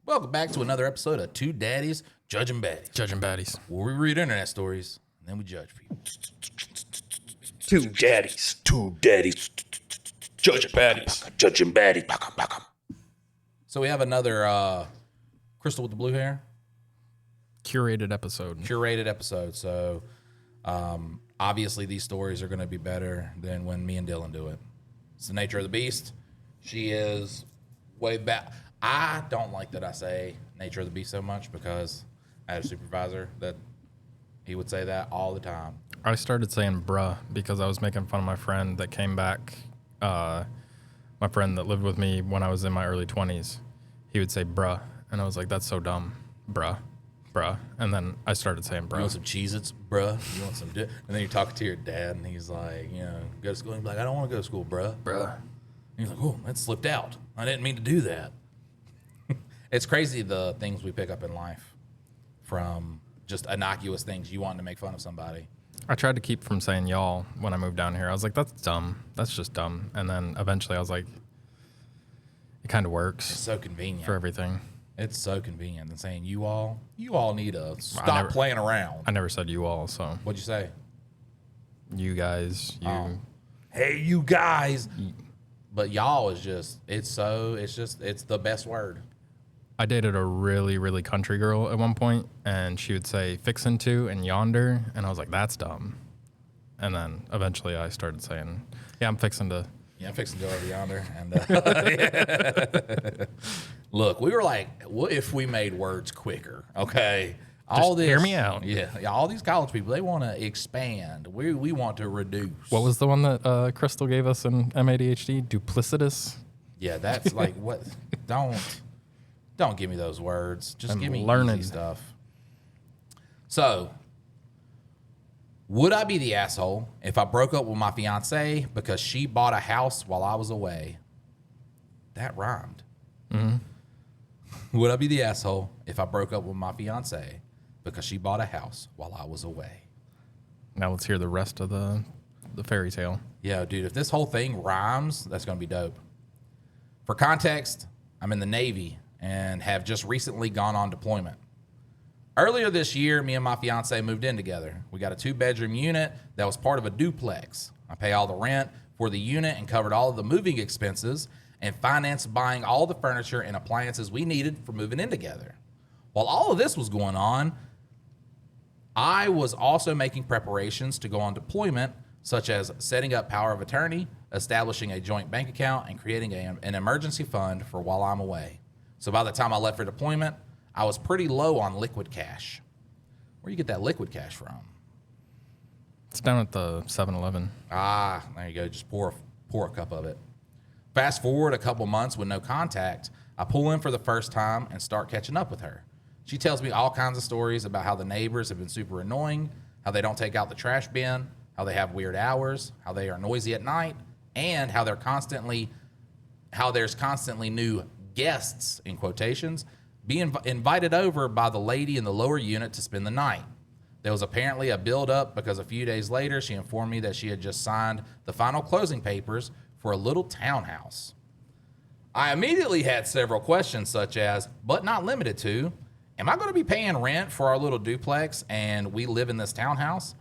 Welcome back to another episode of Two Daddies Judging Baddies. Judging baddies. Where we read internet stories and then we judge people. Two daddies, judging baddies. So we have another Crystal with the blue hair Curated episode. So obviously these stories are going to be better than when me and Dylan do it. It's the nature of the beast. She is way back. I don't like that I say nature of the beast so much because I had a supervisor that he would say that all the time. I started saying bruh because I was making fun of my friend that came back, my friend that lived with me when I was in my early 20s. He would say bruh, and I was like, that's so dumb. Bruh. And then I started saying bruh. You want some Cheez-Its, bruh? You want some... And then you're talking to your dad, and he's like, go to school. And he's like, I don't want to go to school, bruh. Bruh. And he's like, oh, that slipped out. I didn't mean to do that. It's crazy the things we pick up in life from just innocuous things. You wanting to make fun of somebody. I tried to keep from saying y'all when I moved down here. I was like, that's dumb. That's just dumb. And then eventually I was like, it kind of works. It's so convenient. For everything. It's so convenient than saying you all need to stop playing around. I never said you all, so. What'd you say? You guys, you. Hey, you guys. But y'all is just, it's the best word. I dated a really, really country girl at one point, and she would say fixin' to and yonder, and I was like, that's dumb. And then eventually I started saying, yeah, I'm fixing to. Yeah, I'm fixing to go over yonder. And look, we were like, what if we made words quicker? Okay. Hear me out. Yeah, all these college people, they want to expand. We want to reduce. What was the one that Crystal gave us in MADHD? Duplicitous? Yeah, that's like, what? Don't give me those words. Just give me easy stuff. So, would I be the asshole if I broke up with my fiancé because she bought a house while I was away? That rhymed. Mm-hmm. Would I be the asshole if I broke up with my fiancé because she bought a house while I was away? Now let's hear the rest of the fairy tale. Yeah, dude, if this whole thing rhymes, that's going to be dope. For context, I'm in the Navy and have just recently gone on deployment. Earlier this year, me and my fiance moved in together. We got a 2-bedroom unit that was part of a duplex. I pay all the rent for the unit and covered all of the moving expenses and financed buying all the furniture and appliances we needed for moving in together. While all of this was going on, I was also making preparations to go on deployment, such as setting up power of attorney, establishing a joint bank account, and creating an emergency fund for while I'm away. So by the time I left for deployment, I was pretty low on liquid cash. Where do you get that liquid cash from? It's down at the 7-Eleven. Ah, there you go. Just pour a cup of it. Fast forward a couple months with no contact, I pull in for the first time and start catching up with her. She tells me all kinds of stories about how the neighbors have been super annoying, how they don't take out the trash bin, how they have weird hours, how they are noisy at night, and how there's constantly new guests, in quotations, being invited over by the lady in the lower unit to spend the night. There was apparently a build-up because a few days later, she informed me that she had just signed the final closing papers for a little townhouse. I immediately had several questions such as, but not limited to, am I going to be paying rent for our little duplex and we live in this townhouse?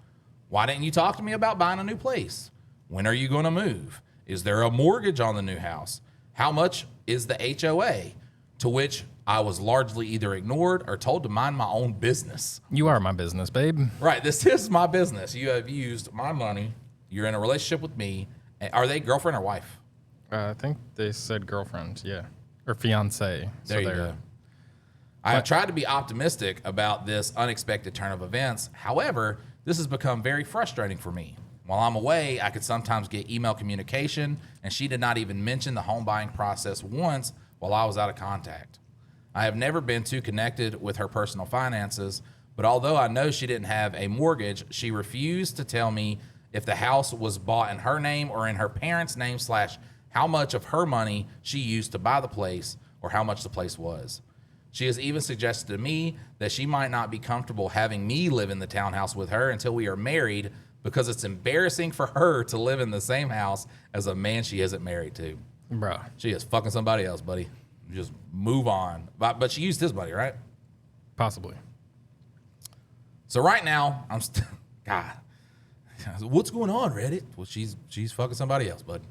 Why didn't you talk to me about buying a new place? When are you going to move? Is there a mortgage on the new house? How much is the HOA? To which I was largely either ignored or told to mind my own business. You are my business, babe. Right, this is my business. You have used my money. You're in a relationship with me. Are they girlfriend or wife? I think they said girlfriend, yeah. Or fiancé. There you go. I have tried to be optimistic about this unexpected turn of events. However, this has become very frustrating for me. While I'm away, I could sometimes get email communication, and she did not even mention the home buying process once while I was out of contact. I have never been too connected with her personal finances, but although I know she didn't have a mortgage, she refused to tell me if the house was bought in her name or in her parents' name / how much of her money she used to buy the place or how much the place was. She has even suggested to me that she might not be comfortable having me live in the townhouse with her until we are married because it's embarrassing for her to live in the same house as a man she isn't married to. Bruh. She is fucking somebody else, buddy. just move on. But she used his money, right? Possibly. So right now, God, what's going on, Reddit? Well, she's fucking somebody else, bud.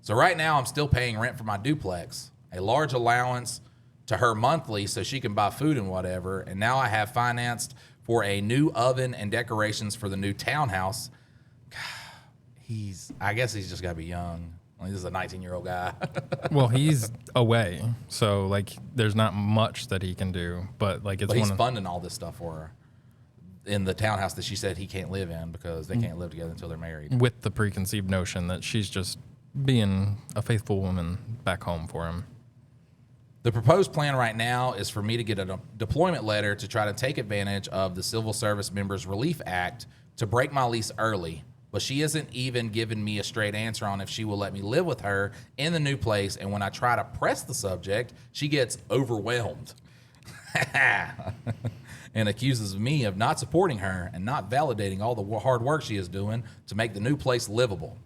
So right now, I'm still paying rent for my duplex, a large allowance to her monthly so she can buy food and whatever. And now I have financed for a new oven and decorations for the new townhouse. I guess he's just got to be young. Like, this is a 19-year-old guy. Well, he's away, so like there's not much that he can do. But like it's But he's funding all this stuff for her in the townhouse that she said he can't live in because they can't live together until they're married. with the preconceived notion that she's just being a faithful woman back home for him. The proposed plan right now is for me to get a deployment letter to try to take advantage of the Civil Service Members Relief Act to break my lease early. But she isn't even giving me a straight answer on if she will let me live with her in the new place. And when I try to press the subject, she gets overwhelmed and accuses me of not supporting her and not validating all the hard work she is doing to make the new place livable.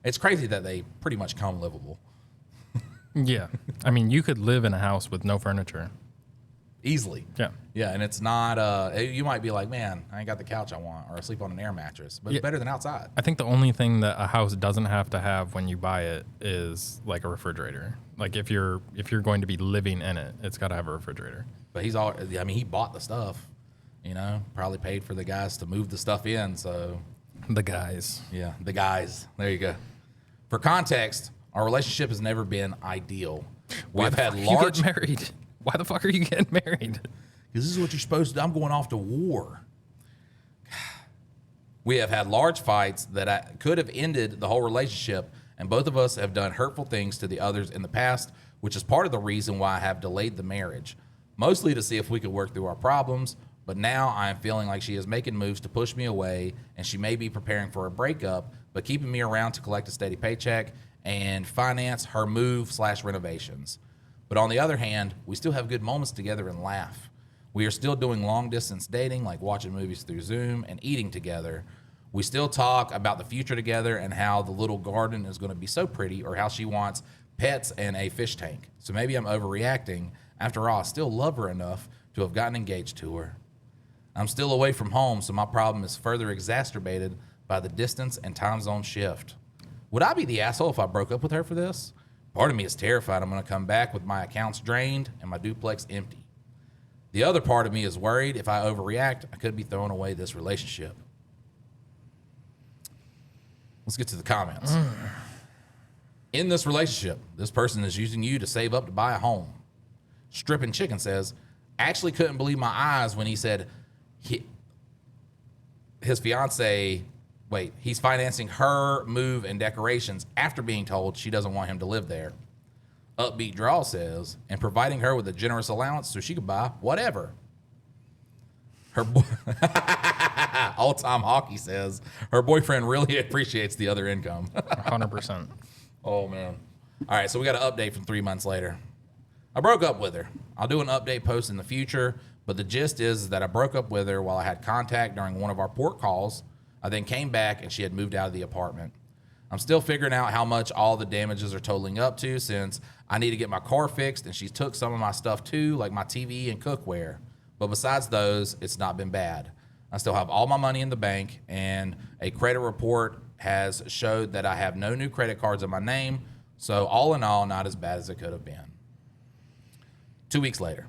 It's crazy that they pretty much come livable. Yeah, I mean, you could live in a house with no furniture. Easily. Yeah. Yeah, and it's not, you might be like, man, I ain't got the couch I want, or I sleep on an air mattress, but it's better than outside. I think the only thing that a house doesn't have to have when you buy it is like a refrigerator. Like if you're going to be living in it, it's got to have a refrigerator. But he bought the stuff, probably paid for the guys to move the stuff in, so. The guys. Yeah, the guys. There you go. For context, our relationship has never been ideal. We've had large. You get married. Why the fuck are you getting married? Because this is what you're supposed to do. I'm going off to war. We have had large fights that could have ended the whole relationship, and both of us have done hurtful things to the others in the past, which is part of the reason why I have delayed the marriage, mostly to see if we could work through our problems. But now I am feeling like she is making moves to push me away, and she may be preparing for a breakup, but keeping me around to collect a steady paycheck and finance her move/renovations. But on the other hand, we still have good moments together and laugh. We are still doing long-distance dating, like watching movies through Zoom and eating together. We still talk about the future together and how the little garden is going to be so pretty, or how she wants pets and a fish tank. So maybe I'm overreacting. After all, I still love her enough to have gotten engaged to her. I'm still away from home, so my problem is further exacerbated by the distance and time zone shift. Would I be the asshole if I broke up with her for this? Part of me is terrified I'm going to come back with my accounts drained and my duplex empty. The other part of me is worried if I overreact, I could be throwing away this relationship. Let's get to the comments. In this relationship, this person is using you to save up to buy a home. Stripping Chicken says, actually couldn't believe my eyes when he said his fiance, he's financing her move and decorations after being told she doesn't want him to live there. Upbeat Draw says, and providing her with a generous allowance so she could buy whatever. All-time Hockey says, her boyfriend really appreciates the other income. 100%. Oh, man. All right, so we got an update from 3 months later. I broke up with her. I'll do an update post in the future, but the gist is that I broke up with her while I had contact during one of our port calls. I then came back, and she had moved out of the apartment. I'm still figuring out how much all the damages are totaling up to, since I need to get my car fixed, and she took some of my stuff too, like my TV and cookware. But besides those, it's not been bad. I still have all my money in the bank, and a credit report has showed that I have no new credit cards in my name. So all in all, not as bad as it could have been. 2 weeks later.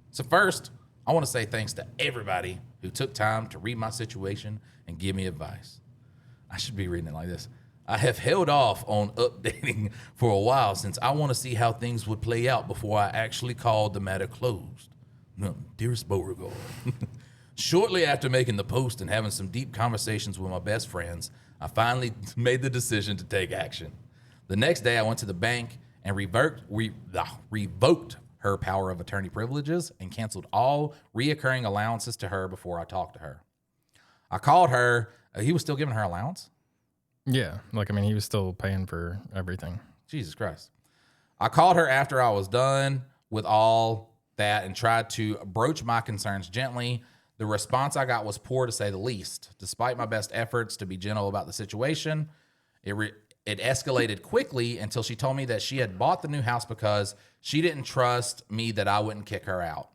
So first, I want to say thanks to everybody who took time to read my situation and give me advice. I should be reading it like this. I have held off on updating for a while since I want to see how things would play out before I actually called the matter closed. No, dearest Beauregard. Shortly after making the post and having some deep conversations with my best friends, I finally made the decision to take action. The next day, I went to the bank and revoked her power of attorney privileges and canceled all reoccurring allowances to her before I talked to her. I called her. He was still giving her allowance? Yeah, he was still paying for everything. Jesus Christ. I called her after I was done with all that and tried to broach my concerns gently. The response I got was poor, to say the least. Despite my best efforts to be gentle about the situation, It escalated quickly until she told me that she had bought the new house because she didn't trust me that I wouldn't kick her out.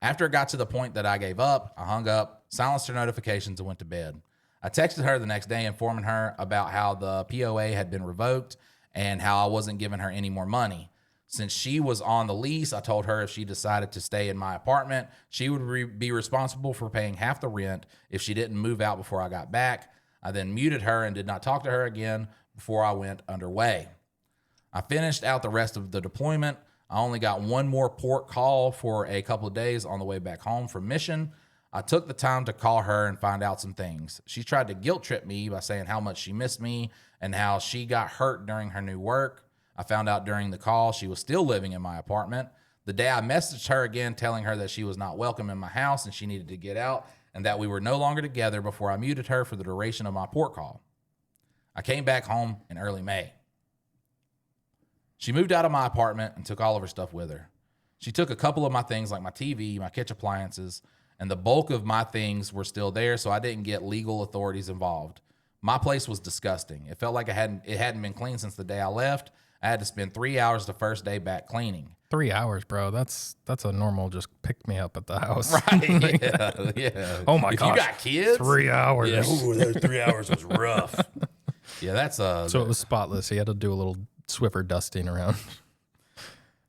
After it got to the point that I gave up, I hung up, silenced her notifications, and went to bed. I texted her the next day informing her about how the POA had been revoked and how I wasn't giving her any more money. Since she was on the lease, I told her if she decided to stay in my apartment, she would be responsible for paying half the rent if she didn't move out before I got back. I then muted her and did not talk to her again before I went underway. I finished out the rest of the deployment. I only got one more port call for a couple of days on the way back home from mission. I took the time to call her and find out some things. She tried to guilt trip me by saying how much she missed me and how she got hurt during her new work. I found out during the call she was still living in my apartment. The day I messaged her again telling her that she was not welcome in my house and she needed to get out and that we were no longer together before I muted her for the duration of my port call. I came back home in early May. She moved out of my apartment and took all of her stuff with her. She took a couple of my things like my TV, my kitchen appliances, and the bulk of my things were still there, so I didn't get legal authorities involved. My place was disgusting. It felt like it hadn't been cleaned since the day I left. I had to spend 3 hours the first day back cleaning. 3 hours, bro. That's a normal just pick me up at the house. Right. Yeah. Oh my If gosh. you got kids. 3 hours. Yeah. Ooh, those 3 hours was rough. Yeah, that's So it was spotless. He had to do a little Swiffer dusting around.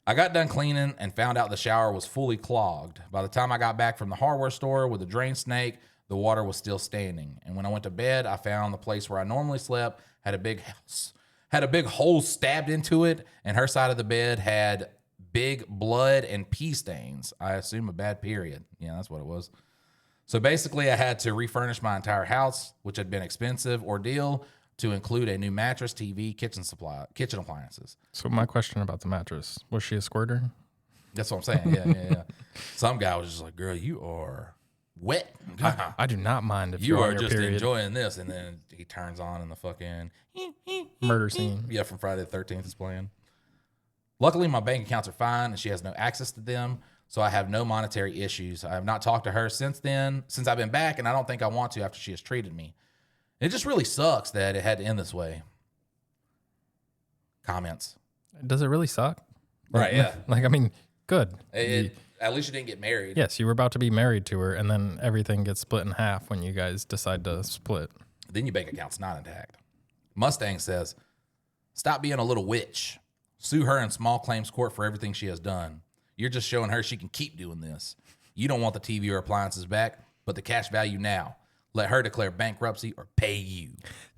I got done cleaning and found out the shower was fully clogged. By the time I got back from the hardware store with the drain snake, the water was still standing. And when I went to bed, I found the place where I normally slept had a big hole stabbed into it, and her side of the bed had big blood and pee stains. I assume a bad period. Yeah, that's what it was. So basically, I had to refurnish my entire house, which had been an expensive ordeal, to include a new mattress, TV, kitchen appliances. So my question about the mattress, was she a squirter? That's what I'm saying. Yeah. Some guy was just like, girl, you are wet. I do not mind if You you're are on your just period. enjoying this. And then he turns on and the fucking Murder scene. yeah, from Friday the 13th is playing. Luckily, my bank accounts are fine and she has no access to them, so I have no monetary issues. I have not talked to her since I've been back, and I don't think I want to after she has treated me. It just really sucks that it had to end this way. Comments. Does it really suck? Right, yeah. Like, I mean, good. At least you didn't get married. Yes, you were about to be married to her, and then everything gets split in half when you guys decide to split. Then your bank account's not intact. Mustang says, stop being a little witch. Sue her in small claims court for everything she has done. You're just showing her she can keep doing this. You don't want the TV or appliances back, but the cash value now. Let her declare bankruptcy or pay you.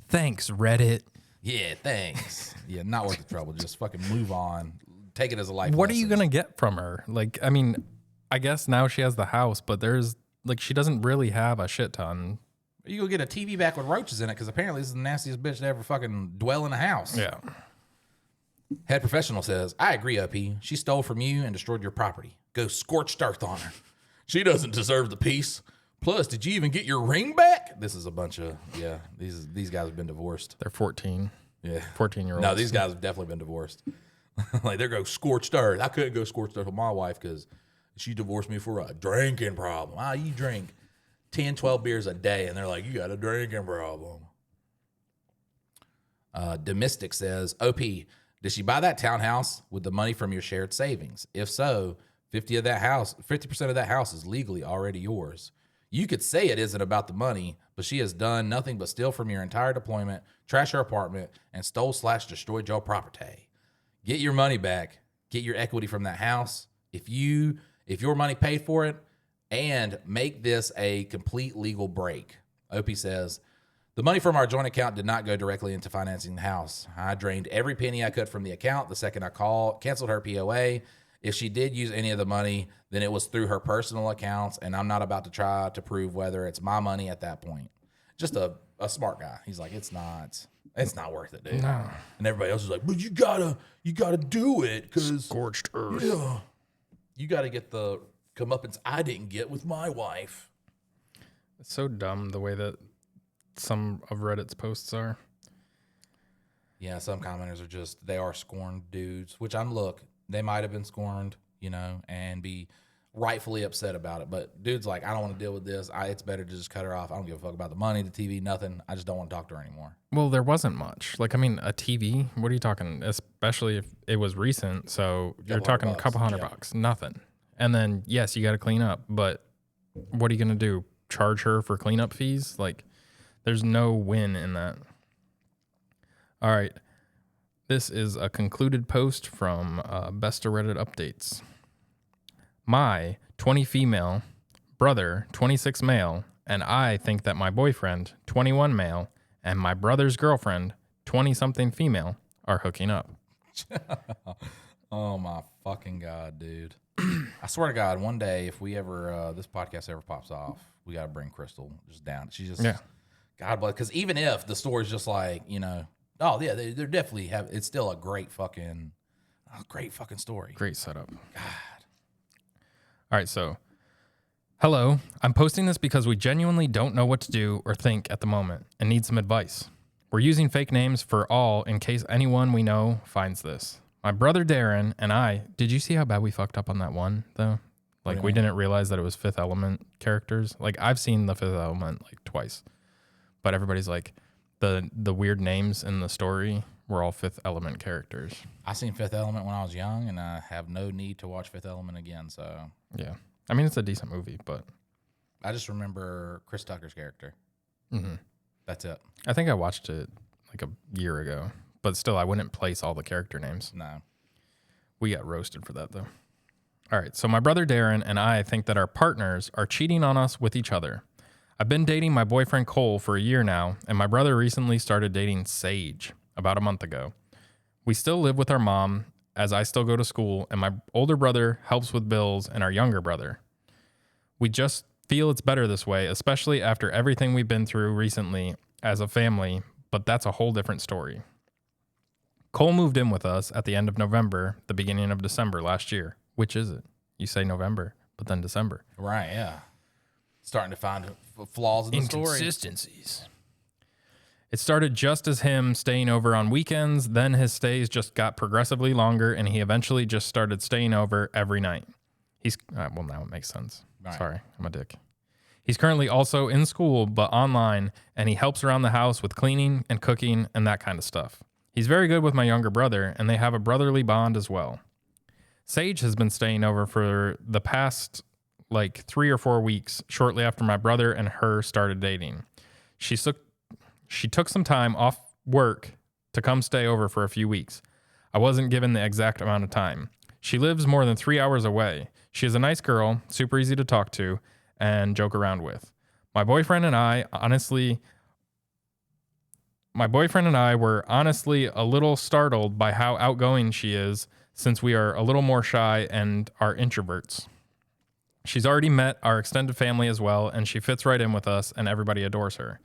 Thanks, Reddit. Yeah, thanks. Yeah, not worth the trouble. Just fucking move on. Take it as a life What are you lesson. going to get from her? Like, I mean, I guess now she has the house, but there's, like, she doesn't really have a shit ton. You go get a TV back with roaches in it because apparently this is the nastiest bitch to ever fucking dwell in a house. Yeah. Head professional says, I agree, OP. She stole from you and destroyed your property. Go scorched earth on her. She doesn't deserve the peace. Plus, did you even get your ring back? This is a bunch of, these guys have been divorced. They're 14. Yeah. 14-year-olds. No, these guys have definitely been divorced. Like, they're go scorched earth. I couldn't go scorched earth with my wife because she divorced me for a drinking problem. You drink 10, 12 beers a day, and they're like, you got a drinking problem. Domestic says, OP, did she buy that townhouse with the money from your shared savings? If so, 50% of that house is legally already yours. You could say it isn't about the money, but she has done nothing but steal from your entire deployment, trash her apartment, and stole/destroyed your property. Get your money back. Get your equity from that house. If your money paid for it, and make this a complete legal break. Opie says, the money from our joint account did not go directly into financing the house. I drained every penny I could from the account the second I canceled her POA. If she did use any of the money, then it was through her personal accounts, and I'm not about to try to prove whether it's my money at that point. Just a smart guy. He's like, it's not worth it, dude. No. And everybody else is like, but you gotta do it because Scorched earth. yeah, you gotta get the comeuppance I didn't get with my wife. It's so dumb the way that some of Reddit's posts are. Yeah, some commenters are they are scorned dudes, which look, they might have been scorned, and be rightfully upset about it. But dude's like, I don't want to deal with this. It's better to just cut her off. I don't give a fuck about the money, the TV, nothing. I just don't want to talk to her anymore. Well, there wasn't much. Like, I mean, a TV, what are you talking? Especially if it was recent. So you're talking a couple $100, nothing. And then, yes, you got to clean up. But what are you going to do? Charge her for cleanup fees? Like, there's no win in that. All right. This is a concluded post from Best of Reddit Updates. My 20 female brother, 26 male, and I think that my boyfriend, 21 male, and my brother's girlfriend, 20-something female, are hooking up. Oh, my fucking God, dude. I swear to God, one day, if we ever, this podcast ever pops off, we got to bring Crystal just down. She's just, God bless. Because even if the story's just like, oh, yeah, they're definitely it's still a great fucking story. Great setup. God. All right, so, hello. I'm posting this because we genuinely don't know what to do or think at the moment and need some advice. We're using fake names for all in case anyone we know finds this. My brother Darren and I, did you see how bad we fucked up on that one, though? Like, we didn't realize that it was Fifth Element characters. Like, I've seen the Fifth Element, like, twice. But everybody's like, the weird names in the story were all Fifth Element characters. I seen Fifth Element when I was young, and I have no need to watch Fifth Element again, so... Yeah. I mean, it's a decent movie, but... I just remember Chris Tucker's character. Mm-hmm. That's it. I think I watched it like a year ago, but still, I wouldn't place all the character names. No. We got roasted for that, though. All right, so my brother Darren and I think that our partners are cheating on us with each other. I've been dating my boyfriend Cole for a year now, and my brother recently started dating Sage about a month ago. We still live with our mom, as I still go to school, and my older brother helps with bills, and our younger brother. We just feel it's better this way, especially after everything we've been through recently as a family, but that's a whole different story. Cole moved in with us at the end of November, the beginning of December last year. Which is it? You say November, but then December. Right, yeah. Starting to find flaws in the story. Inconsistencies. It started just as him staying over on weekends, then his stays just got progressively longer, and he eventually just started staying over every night. Well, now it makes sense. Right. Sorry, I'm a dick. He's currently also in school, but online, and he helps around the house with cleaning and cooking and that kind of stuff. He's very good with my younger brother, and they have a brotherly bond as well. Sage has been staying over for the past, 3 or 4 weeks, shortly after my brother and her started dating. She took some time off work to come stay over for a few weeks. I wasn't given the exact amount of time. She lives more than 3 hours away. She is a nice girl, super easy to talk to, and joke around with. My boyfriend and I were honestly a little startled by how outgoing she is, since we are a little more shy and are introverts. She's already met our extended family as well, and she fits right in with us, and everybody adores her.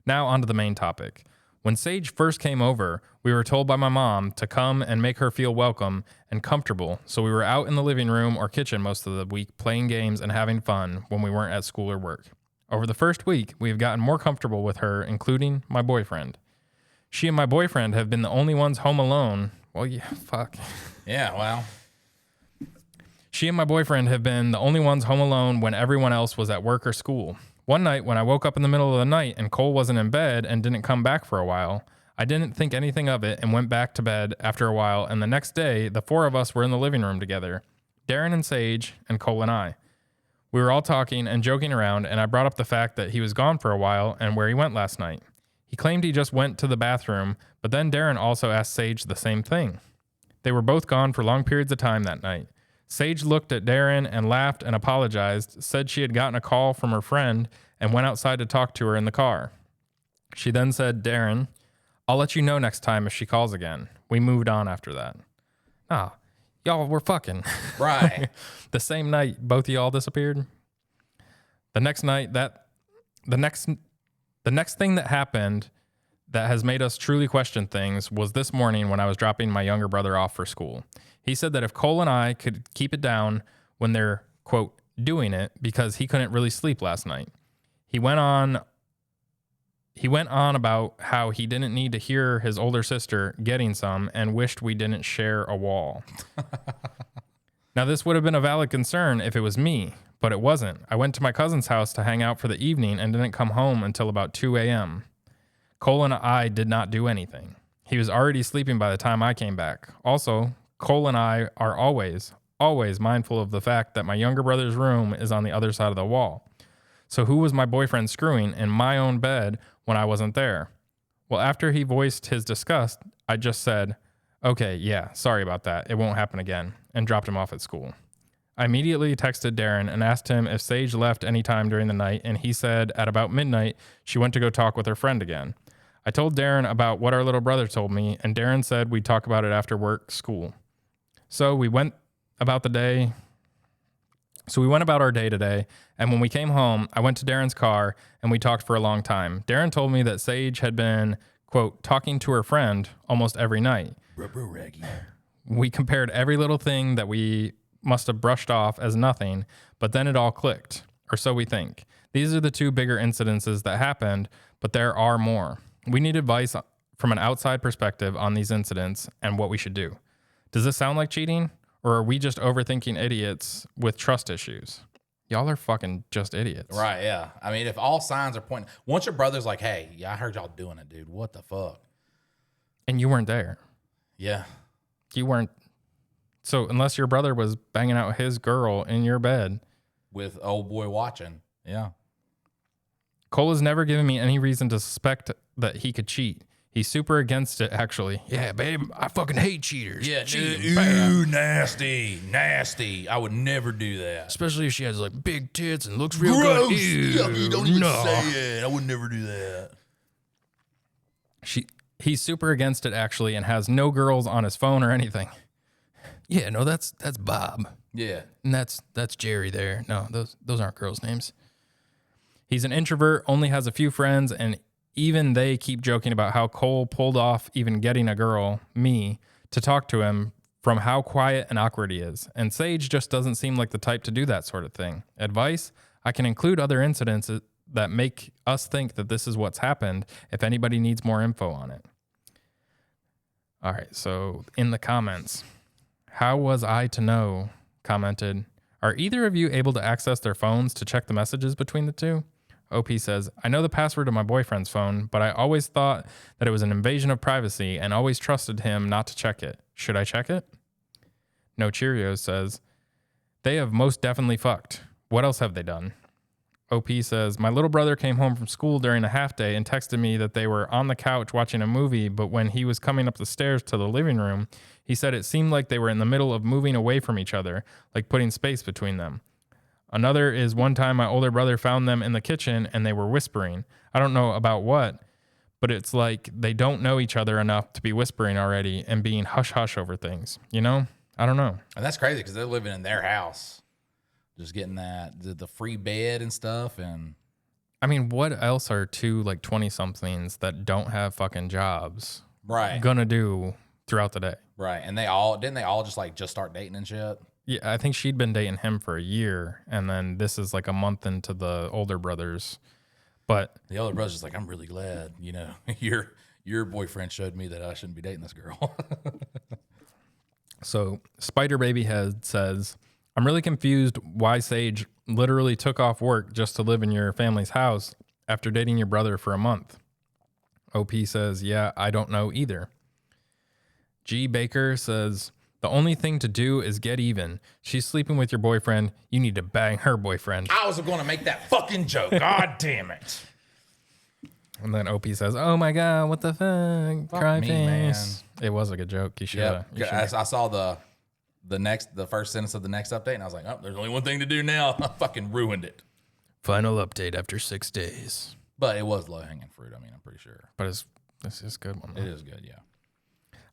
Now on to the main topic. When Sage first came over, we were told by my mom to come and make her feel welcome and comfortable, so we were out in the living room or kitchen most of the week playing games and having fun when we weren't at school or work. Over the first week, we have gotten more comfortable with her, including my boyfriend. She and my boyfriend have been the only ones home alone. Well, yeah, fuck. Yeah, well. She and my boyfriend have been the only ones home alone when everyone else was at work or school. One night when I woke up in the middle of the night and Cole wasn't in bed and didn't come back for a while, I didn't think anything of it and went back to bed after a while, and the next day, the 4 of us were in the living room together, Darren and Sage and Cole and I. We were all talking and joking around, and I brought up the fact that he was gone for a while and where he went last night. He claimed he just went to the bathroom, but then Darren also asked Sage the same thing. They were both gone for long periods of time that night. Sage looked at Darren and laughed and apologized, said she had gotten a call from her friend and went outside to talk to her in the car. She then said, Darren, I'll let you know next time if she calls again. We moved on after that. Ah, y'all were fucking. Right. The same night both of y'all disappeared. The next thing that happened that has made us truly question things was this morning when I was dropping my younger brother off for school. He said that if Cole and I could keep it down when they're, quote, doing it, because he couldn't really sleep last night. He went on about how he didn't need to hear his older sister getting some and wished we didn't share a wall. Now, this would have been a valid concern if it was me, but it wasn't. I went to my cousin's house to hang out for the evening and didn't come home until about 2 a.m. Cole and I did not do anything. He was already sleeping by the time I came back. Also, Cole and I are always mindful of the fact that my younger brother's room is on the other side of the wall. So who was my boyfriend screwing in my own bed when I wasn't there? Well, after he voiced his disgust, I just said, okay, yeah, sorry about that. It won't happen again, and dropped him off at school. I immediately texted Darren and asked him if Sage left any time during the night, and he said at about midnight, she went to go talk with her friend again. I told Darren about what our little brother told me, and Darren said we'd talk about it after work, school. So we went about our day today, and when we came home, I went to Darren's car, and we talked for a long time. Darren told me that Sage had been, quote, talking to her friend almost every night. We compared every little thing that we must have brushed off as nothing, but then it all clicked, or so we think. These are the two bigger incidences that happened, but there are more. We need advice from an outside perspective on these incidents and what we should do. Does this sound like cheating? Or are we just overthinking idiots with trust issues? Y'all are fucking just idiots. Right, yeah. I mean, if all signs are pointing... Once your brother's like, hey, yeah, I heard y'all doing it, dude. What the fuck? And you weren't there. Yeah. You weren't... So unless your brother was banging out his girl in your bed... With old boy watching. Yeah. Cole has never given me any reason to suspect that he could cheat. He's super against it, actually. Yeah, babe, I fucking hate cheaters. Yeah, cheating. Ooh, nasty. I would never do that. Especially if she has like big tits and looks real Gross. good. Ew, Yucky, don't even say it. I would never do that. He's super against it, actually, and has no girls on his phone or anything. Yeah, no, that's Bob. Yeah. And that's Jerry there. No, those aren't girls' names. He's an introvert, only has a few friends, and even they keep joking about how Cole pulled off even getting a girl, me, to talk to him from how quiet and awkward he is. And Sage just doesn't seem like the type to do that sort of thing. Advice? I can include other incidents that make us think that this is what's happened if anybody needs more info on it. All right, so in the comments, how was I to know? Commented, are either of you able to access their phones to check the messages between the two? OP says, I know the password to my boyfriend's phone, but I always thought that it was an invasion of privacy and always trusted him not to check it. Should I check it? No Cheerios says, they have most definitely fucked. What else have they done? OP says, my little brother came home from school during a half day and texted me that they were on the couch watching a movie, but when he was coming up the stairs to the living room, he said it seemed like they were in the middle of moving away from each other, like putting space between them. Another is one time my older brother found them in the kitchen and they were whispering. I don't know about what, but it's like they don't know each other enough to be whispering already and being hush-hush over things. You know? I don't know. And that's crazy because they're living in their house. Just getting the free bed and stuff. And I mean, what else are two like 20-somethings that don't have fucking jobs gonna do throughout the day? Right. And didn't they all just start dating and shit? Yeah, I think she'd been dating him for a year, and then this is like a month into the older brothers. But the older brother's just like, I'm really glad, your boyfriend showed me that I shouldn't be dating this girl. So Spider Baby Head says, I'm really confused why Sage literally took off work just to live in your family's house after dating your brother for a month. OP says, yeah, I don't know either. G Baker says, the only thing to do is get even. She's sleeping with your boyfriend. You need to bang her boyfriend. I was going to make that fucking joke. God damn it. And then OP says, oh my God, what the fuck? Cry me, face. Man. It was a good joke. You should have. I saw the first sentence of the next update, and I was like, oh, there's only one thing to do now. I fucking ruined it. Final update after 6 days. But it was low-hanging fruit, I'm pretty sure. But this is a good one. It is good, yeah.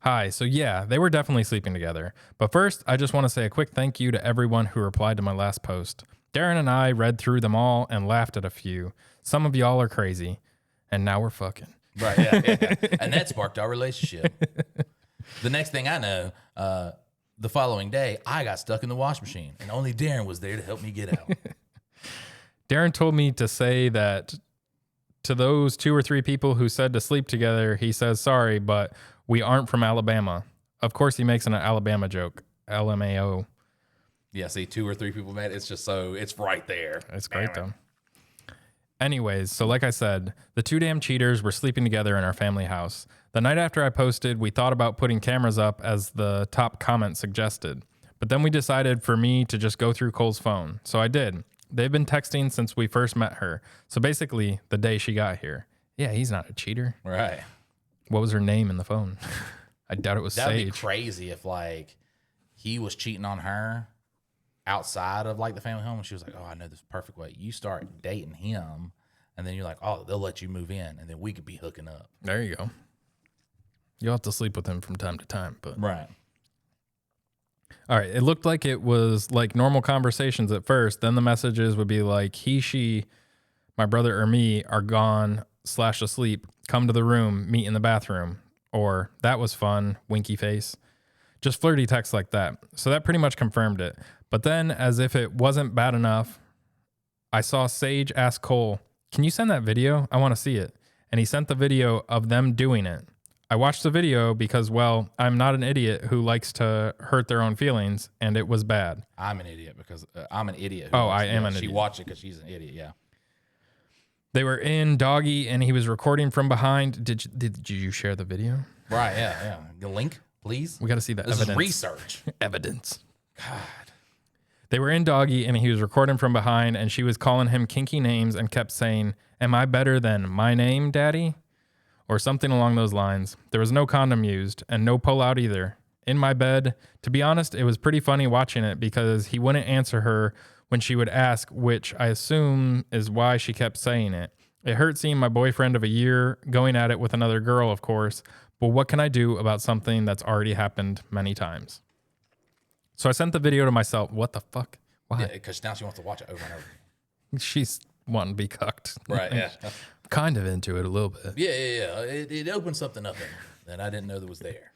Hi, so yeah, they were definitely sleeping together. But first, I just want to say a quick thank you to everyone who replied to my last post. Darren and I read through them all and laughed at a few. Some of y'all are crazy, and now we're fucking. Right, yeah. And that sparked our relationship. The next thing I know, the following day, I got stuck in the wash machine, and only Darren was there to help me get out. Darren told me to say that to those 2 or 3 people who said to sleep together, he says, sorry, but we aren't from Alabama. Of course, he makes an Alabama joke, LMAO. Yeah, see, 2 or 3 people met. It's just so it's right there. It's great though. Anyways, so like I said, the 2 damn cheaters were sleeping together in our family house. The night after I posted, we thought about putting cameras up as the top comment suggested. But then we decided for me to just go through Cole's phone. So I did. They've been texting since we first met her. So basically, the day she got here. Yeah, he's not a cheater. Right. What was her name in the phone? I doubt it was That'd Sage. be crazy if like he was cheating on her outside of like the family home, and she was like, "Oh, I know this perfect way." You start dating him, and then you're like, "Oh, they'll let you move in, and then we could be hooking up." There you go. You'll have to sleep with him from time to time, but Right. all right. It looked like it was like normal conversations at first. Then the messages would be like, he, she, my brother, or me are gone / asleep. Come to the room, meet in the bathroom. Or that was fun, winky face. Just flirty texts like that. So that pretty much confirmed it. But then, as if it wasn't bad enough, I saw Sage ask Cole, "Can you send that video? I want to see it." And he sent the video of them doing it. I watched the video because, well, I'm not an idiot who likes to hurt their own feelings, and it was bad. I'm an idiot because I'm an idiot. I am an She idiot. watched it because she's an idiot. Yeah. They were in doggy, and he was recording from behind. Did you share the video? Right. Yeah. Yeah. The link, please. We got to see that This evidence. is research. Evidence. God. They were in doggy, and he was recording from behind, and she was calling him kinky names and kept saying, "Am I better than my name, daddy?" Or something along those lines. There was no condom used and no pull-out either. In my bed, to be honest, it was pretty funny watching it because he wouldn't answer her when she would ask, which I assume is why she kept saying it. It hurt seeing my boyfriend of a year going at it with another girl, of course, but what can I do about something that's already happened many times? So I sent the video to myself. What the fuck? Why? Yeah, because now she wants to watch it over and over. She's wanting to be cucked. Right. Yeah. Kind of into it a little bit. Yeah. It opened something up in me that I didn't know that was there.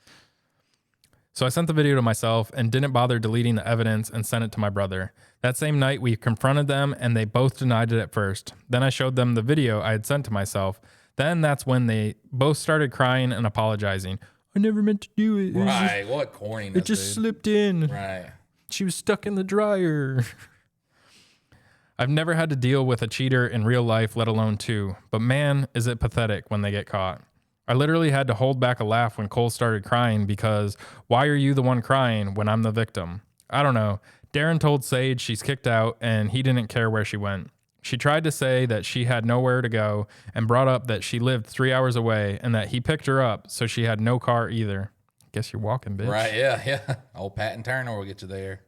So I sent the video to myself and didn't bother deleting the evidence and sent it to my brother. That same night, we confronted them and they both denied it at first. Then I showed them the video I had sent to myself. Then that's when they both started crying and apologizing. "I never meant to do it. Right. What corniness, It just dude. slipped in. Right. She was stuck in the dryer." I've never had to deal with a cheater in real life, let alone 2. But man, is it pathetic when they get caught. I literally had to hold back a laugh when Cole started crying because why are you the one crying when I'm the victim? I don't know. Darren told Sage she's kicked out and he didn't care where she went. She tried to say that she had nowhere to go and brought up that she lived 3 hours away and that he picked her up, so she had no car either. Guess you're walking, bitch. Right. Yeah. Old Pat and Turner will get you there.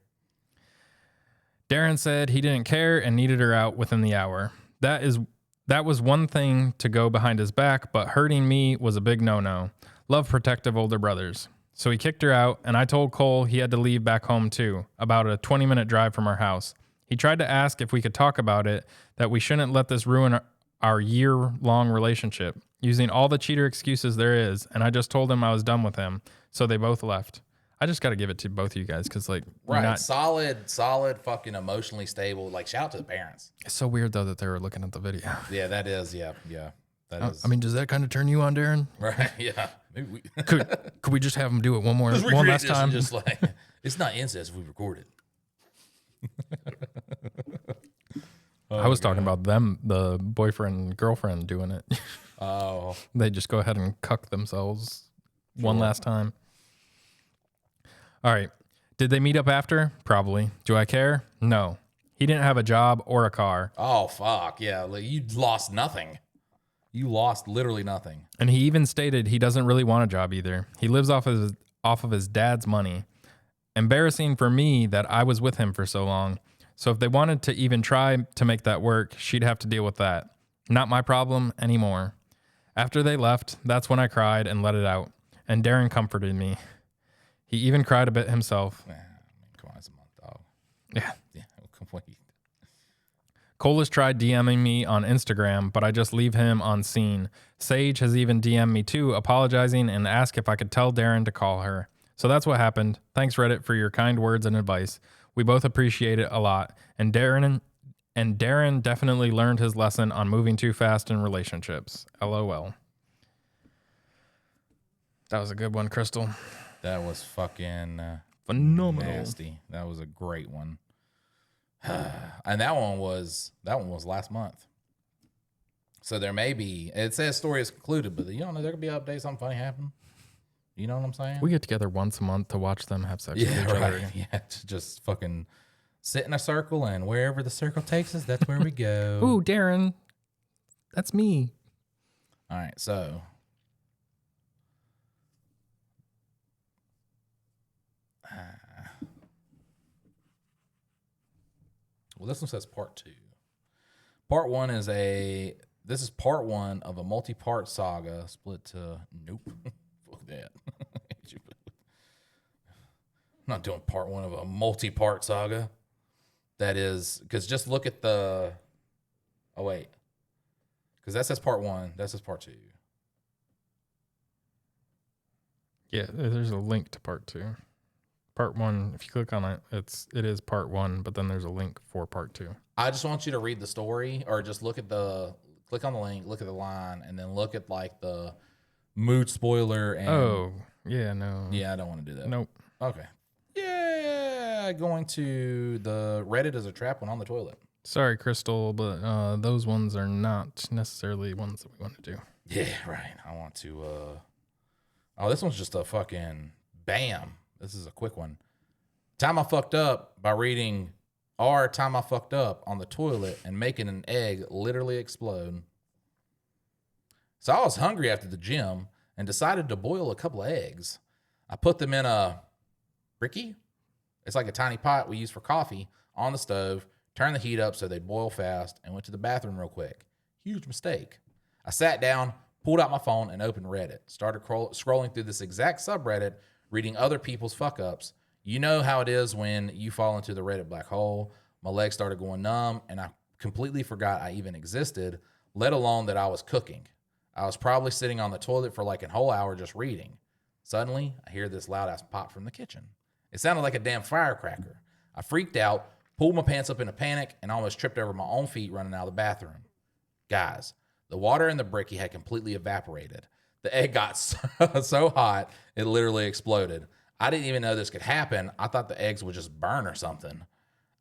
Darren said he didn't care and needed her out within the hour. That was one thing to go behind his back, but hurting me was a big no-no. Love protective older brothers. So he kicked her out, and I told Cole he had to leave back home too, about a 20-minute drive from our house. He tried to ask if we could talk about it, that we shouldn't let this ruin our year-long relationship, using all the cheater excuses there is, and I just told him I was done with him, so they both left. I just got to give it to both of you guys because, like, Right. not, Solid, fucking emotionally stable. Like, shout out to the parents. it's so weird, though, that they were looking at the video. Yeah, that is. Yeah. That is. I mean, does that kind of turn you on, Darren? right. Yeah. Maybe we Could we just have him do it one recreate last this time? and just like, it's not incest if we record it. I was talking about them, the boyfriend and girlfriend doing it. Oh. They just go ahead and cuck themselves one last time. All right. Did they meet up after? Probably. Do I care? No. He didn't have a job or a car. Oh, fuck. Yeah. Like, you lost nothing. You lost literally nothing. And he even stated he doesn't really want a job either. He lives off of his dad's money. Embarrassing for me that I was with him for so long. So if they wanted to even try to make that work, she'd have to deal with that. Not my problem anymore. After they left, that's when I cried and let it out. And Darren comforted me. He even cried a bit himself. Man, I mean, come on, it's a month, dog. Yeah. Yeah. Come on. Cole has tried DMing me on Instagram, but I just leave him on scene. Sage has even DM'd me too, apologizing and asked if I could tell Darren to call her. So that's what happened. Thanks, Reddit, for your kind words and advice. We both appreciate it a lot. And Darren definitely learned his lesson on moving too fast in relationships. LOL. That was a good one, Crystal. That was fucking Phenomenal. Nasty. That was a great one. And that one was last month. So there may be, it says story is concluded, but you don't know, there could be updates, something funny happen. You know what I'm saying? We get together once a month to watch them have sex with each other again. Yeah, to just fucking sit in a circle, and wherever the circle takes us, that's where we go. Ooh, Darren. That's me. All right, so well, this one says part 2. Part 1 is this is part 1 of a multi-part saga split to nope. Fuck that. I'm not doing part 1 of a multi-part saga. That is, because just look at the, oh wait, because that says part 1, that says part 2. Yeah, there's a link to part 2. Part 1, if you click on it, it is part 1, but then there's a link for part 2. I just want you to read the story, or just click on the link, look at the line, and then look at like the mood spoiler. And Oh, yeah, no. yeah, I don't want to do that. Nope. Okay. Yeah, going to the Reddit as a trap one on the toilet. Sorry, Crystal, but those ones are not necessarily ones that we want to do. Yeah, right. I want to. Oh, this one's just a fucking bam. This is a quick one. Time I fucked up by reading time I fucked up on the toilet and making an egg literally explode. So I was hungry after the gym and decided to boil a couple of eggs. I put them in a bricky. It's like a tiny pot we use for coffee on the stove, turned the heat up so they'd boil fast, and went to the bathroom real quick. Huge mistake. I sat down, pulled out my phone, and opened Reddit. Started scrolling through this exact subreddit, reading other people's fuck-ups. You know how it is when you fall into the Reddit black hole. My legs started going numb, and I completely forgot I even existed, let alone that I was cooking. I was probably sitting on the toilet for like a whole hour just reading. Suddenly, I hear this loud-ass pop from the kitchen. It sounded like a damn firecracker. I freaked out, pulled my pants up in a panic, and almost tripped over my own feet running out of the bathroom. Guys, the water in the bricky had completely evaporated. The egg got so hot, it literally exploded. I didn't even know this could happen. I thought the eggs would just burn or something.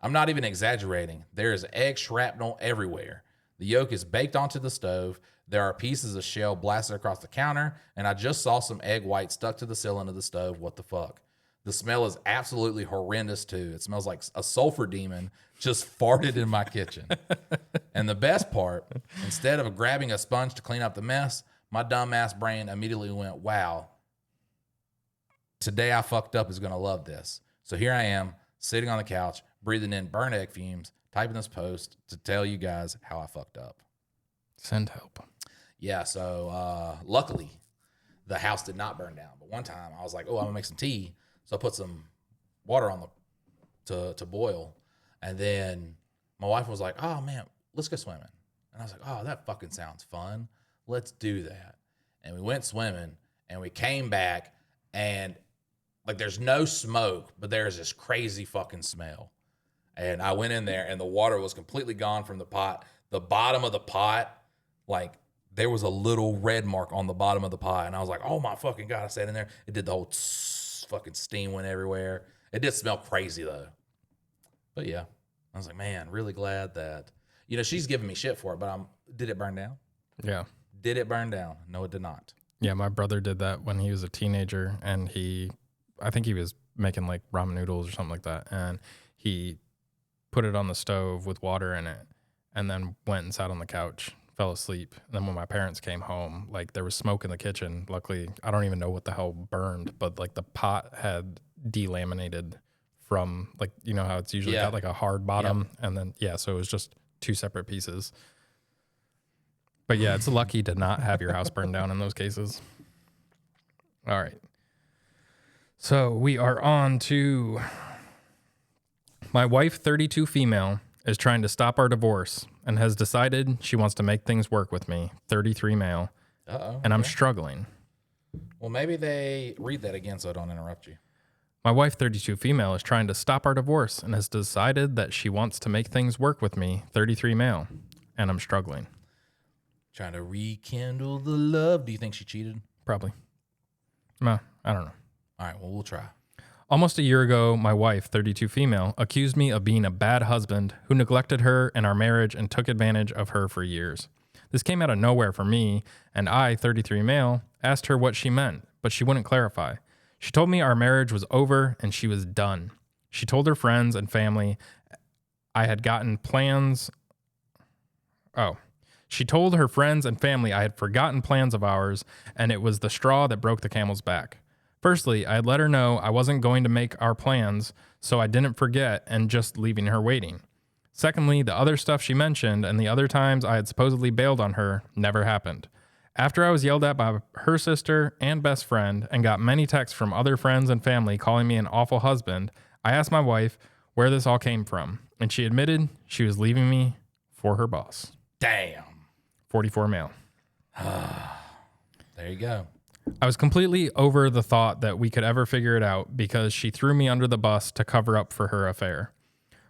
I'm not even exaggerating. There is egg shrapnel everywhere. The yolk is baked onto the stove. There are pieces of shell blasted across the counter, and I just saw some egg white stuck to the ceiling of the stove. What the fuck? The smell is absolutely horrendous too. It smells like a sulfur demon just farted in my kitchen. And the best part, instead of grabbing a sponge to clean up the mess, my dumbass brain immediately went, wow, today I fucked up is going to love this. So here I am, sitting on the couch, breathing in burnt egg fumes, typing this post to tell you guys how I fucked up. Send help. Yeah, so luckily, the house did not burn down. But one time I was like, oh, I'm going to make some tea. So I put some water on to boil. And then my wife was like, oh, man, let's go swimming. And I was like, oh, that fucking sounds fun. Let's do that. And we went swimming, and we came back, and like there's no smoke, but there's this crazy fucking smell. And I went in there, and the water was completely gone from the pot. The bottom of the pot, like there was a little red mark on the bottom of the pot. And I was like, oh my fucking God. I sat in there. It did the whole fucking steam went everywhere. It did smell crazy though. But yeah, I was like, man, really glad that, she's giving me shit for it, but did it burn down? Yeah. Did it burn down? No, it did not. Yeah, my brother did that when he was a teenager, and I think he was making like ramen noodles or something like that, and he put it on the stove with water in it, and then went and sat on the couch, fell asleep. And then when my parents came home, like there was smoke in the kitchen. Luckily, I don't even know what the hell burned, but like the pot had delaminated from like, you know how it's usually got like a hard bottom, and then so it was just two separate pieces. But yeah, it's lucky to not have your house burned down in those cases. All right. So we are on to my wife, 32 female, is trying to stop our divorce and has decided she wants to make things work with me, 33 male. Uh-oh. And I'm struggling. Well, maybe they read that again so I don't interrupt you. My wife, 32 female, is trying to stop our divorce and has decided that she wants to make things work with me, 33 male. And I'm struggling. Trying to rekindle the love. Do you think she cheated? Probably. No, I don't know. All right, well, we'll try. Almost a year ago, my wife, 32 female, accused me of being a bad husband who neglected her and our marriage and took advantage of her for years. This came out of nowhere for me, and I, 33 male, asked her what she meant, but she wouldn't clarify. She told me our marriage was over and she was done. She told her friends and family I had gotten plans. Oh. She told her friends and family I had forgotten plans of ours, and it was the straw that broke the camel's back. Firstly, I had let her know I wasn't going to make our plans, so I didn't forget and just leaving her waiting. Secondly, the other stuff she mentioned and the other times I had supposedly bailed on her never happened. After I was yelled at by her sister and best friend and got many texts from other friends and family calling me an awful husband, I asked my wife where this all came from, and she admitted she was leaving me for her boss. Damn. 44 male. There you go. I was completely over the thought that we could ever figure it out because she threw me under the bus to cover up for her affair.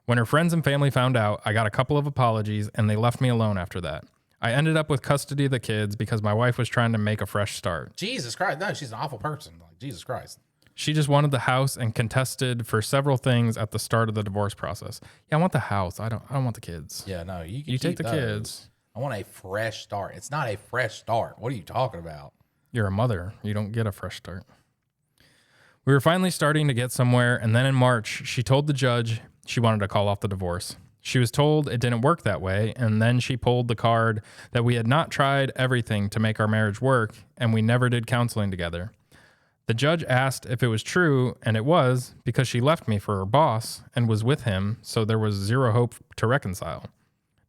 When her friends and family found out, I got a couple of apologies and they left me alone after that. I ended up with custody of the kids because my wife was trying to make a fresh start. Jesus Christ. No, she's an awful person. Like, Jesus Christ. She just wanted the house and contested for several things at the start of the divorce process. Yeah, I want the house. I don't want the kids. Yeah, no, you can You take keep the those. kids. I want a fresh start. It's not a fresh start. What are you talking about? You're a mother. You don't get a fresh start. We were finally starting to get somewhere, and then in March, she told the judge she wanted to call off the divorce. She was told it didn't work that way, and then she pulled the card that we had not tried everything to make our marriage work, and we never did counseling together. The judge asked if it was true, and it was, because she left me for her boss and was with him, so there was zero hope to reconcile.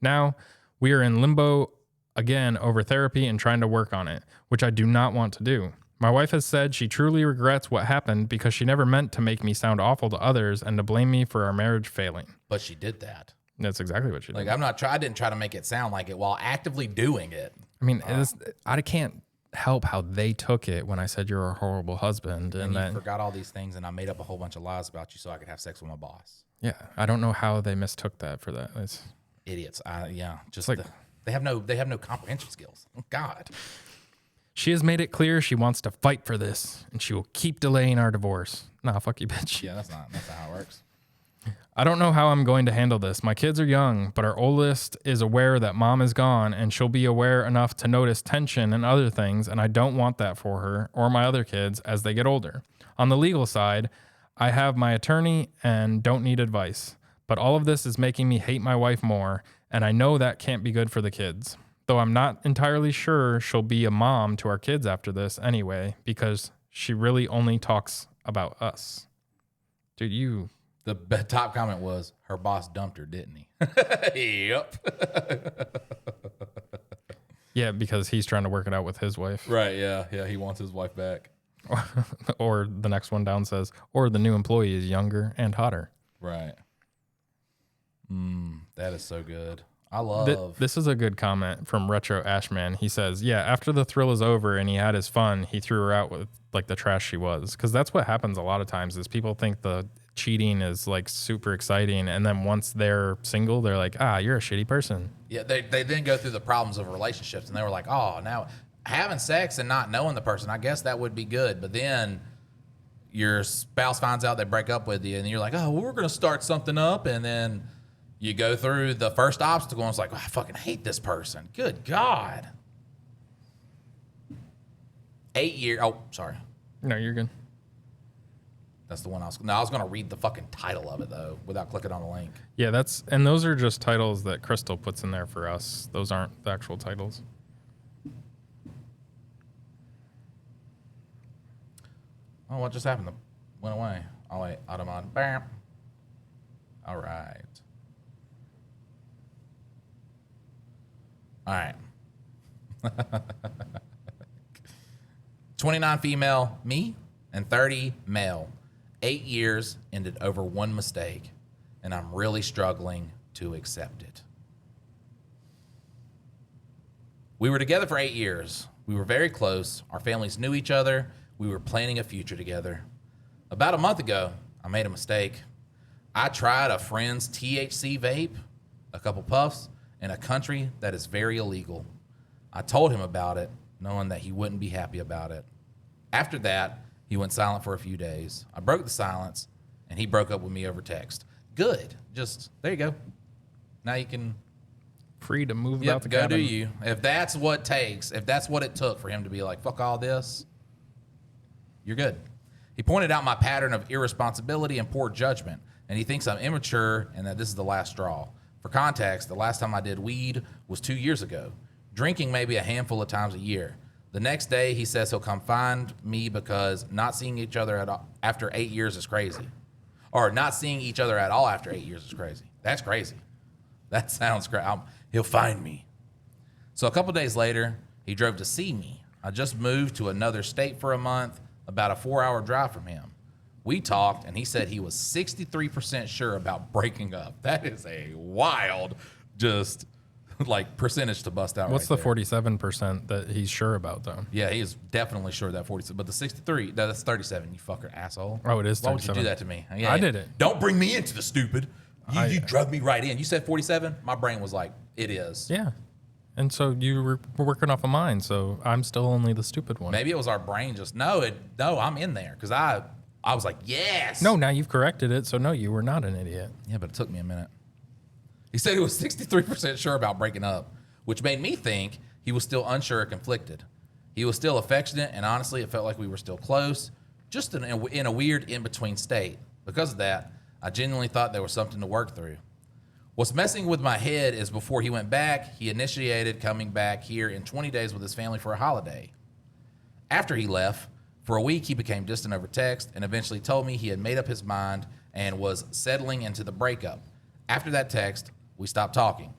Now, we are in limbo again over therapy and trying to work on it, which I do not want to do. My wife has said she truly regrets what happened because she never meant to make me sound awful to others and to blame me for our marriage failing. But she did that. That's exactly what she did. Like, I didn't try to make it sound like it while actively doing it. I mean, I can't help how they took it when I said you're a horrible husband. And you then, forgot all these things, and I made up a whole bunch of lies about you so I could have sex with my boss. yeah, I don't know how they mistook that for that. It's Idiots. Just like- they have no comprehension skills. Oh, God. She has made it clear she wants to fight for this, and she will keep delaying our divorce. Nah, fuck you, bitch. Yeah, that's not how it works. I don't know how I'm going to handle this. My kids are young, but our oldest is aware that mom is gone, and she'll be aware enough to notice tension and other things, and I don't want that for her or my other kids as they get older. On the legal side, I have my attorney and don't need advice, but all of this is making me hate my wife more, and I know that can't be good for the kids. Though I'm not entirely sure she'll be a mom to our kids after this anyway, because she really only talks about us. Dude, The top comment was, her boss dumped her, didn't he? Yep. Yeah, because he's trying to work it out with his wife. Right, yeah. Yeah, he wants his wife back. Or the next one down says, or the new employee is younger and hotter. Right. That is so good. I love... This is a good comment from Retro Ashman. He says, yeah, after the thrill is over and he had his fun, he threw her out with like the trash she was. Because that's what happens a lot of times is people think the cheating is like super exciting. And then once they're single, they're like, you're a shitty person. Yeah, they then go through the problems of relationships, and they were like, oh, now having sex and not knowing the person, I guess that would be good. But then your spouse finds out they break up with you, and you're like, oh, well, we're going to start something up. And then you go through the first obstacle, and it's like, oh, I fucking hate this person. Good God. 8 years. Oh, sorry. No, you're good. That's the one I was going to read the fucking title of it, though, without clicking on the link. Yeah, those are just titles that Crystal puts in there for us. Those aren't the actual titles. Oh, what just happened? It went away. Oh, wait. Auto mod. Bam. All right. All right. 29 female, me, and 30 male. 8 years ended over one mistake, and I'm really struggling to accept it. We were together for 8 years. We were very close. Our families knew each other. We were planning a future together. About a month ago, I made a mistake. I tried a friend's THC vape, a couple puffs, in a country that is very illegal. I told him about it, knowing that he wouldn't be happy about it. After that, He went silent for a few days. I broke the silence, and he broke up with me over text. Good. Just, there you go. Now you can... Free to move Yep, about the go cabin. do you. If that's what it took for him to be like, fuck all this, you're good. He pointed out my pattern of irresponsibility and poor judgment, and he thinks I'm immature and that this is the last straw. For context, the last time I did weed was 2 years ago. Drinking maybe a handful of times a year. The next day, he says he'll come find me because not seeing each other after 8 years is crazy. Or not seeing each other at all after 8 years is crazy. That's crazy. That sounds crazy. He'll find me. So a couple days later, he drove to see me. I just moved to another state for a month, about a 4-hour drive from him. We talked, and he said he was 63% sure about breaking up. That is a wild, just like percentage to bust out. What's right the there. 47% that he's sure about, though? Yeah, he is definitely sure that 47. But the 63, that's 37. You fucker asshole. Oh, it is Why would you 37. do that to me? Yeah, I did it. Don't bring me into the stupid. You drug me right in. You said 47. My brain was like, it is. Yeah. And so you were working off of mine, so I'm still only the stupid one. Maybe it was our brain just no. I'm in there because I was like, yes. No, now you've corrected it, so no, you were not an idiot. Yeah, but it took me a minute. He said he was 63% sure about breaking up, which made me think he was still unsure or conflicted. He was still affectionate, and honestly, it felt like we were still close, just in a weird in-between state. Because of that, I genuinely thought there was something to work through. What's messing with my head is before he went back, he initiated coming back here in 20 days with his family for a holiday. After he left, for a week he became distant over text and eventually told me he had made up his mind and was settling into the breakup. After that text, we stopped talking.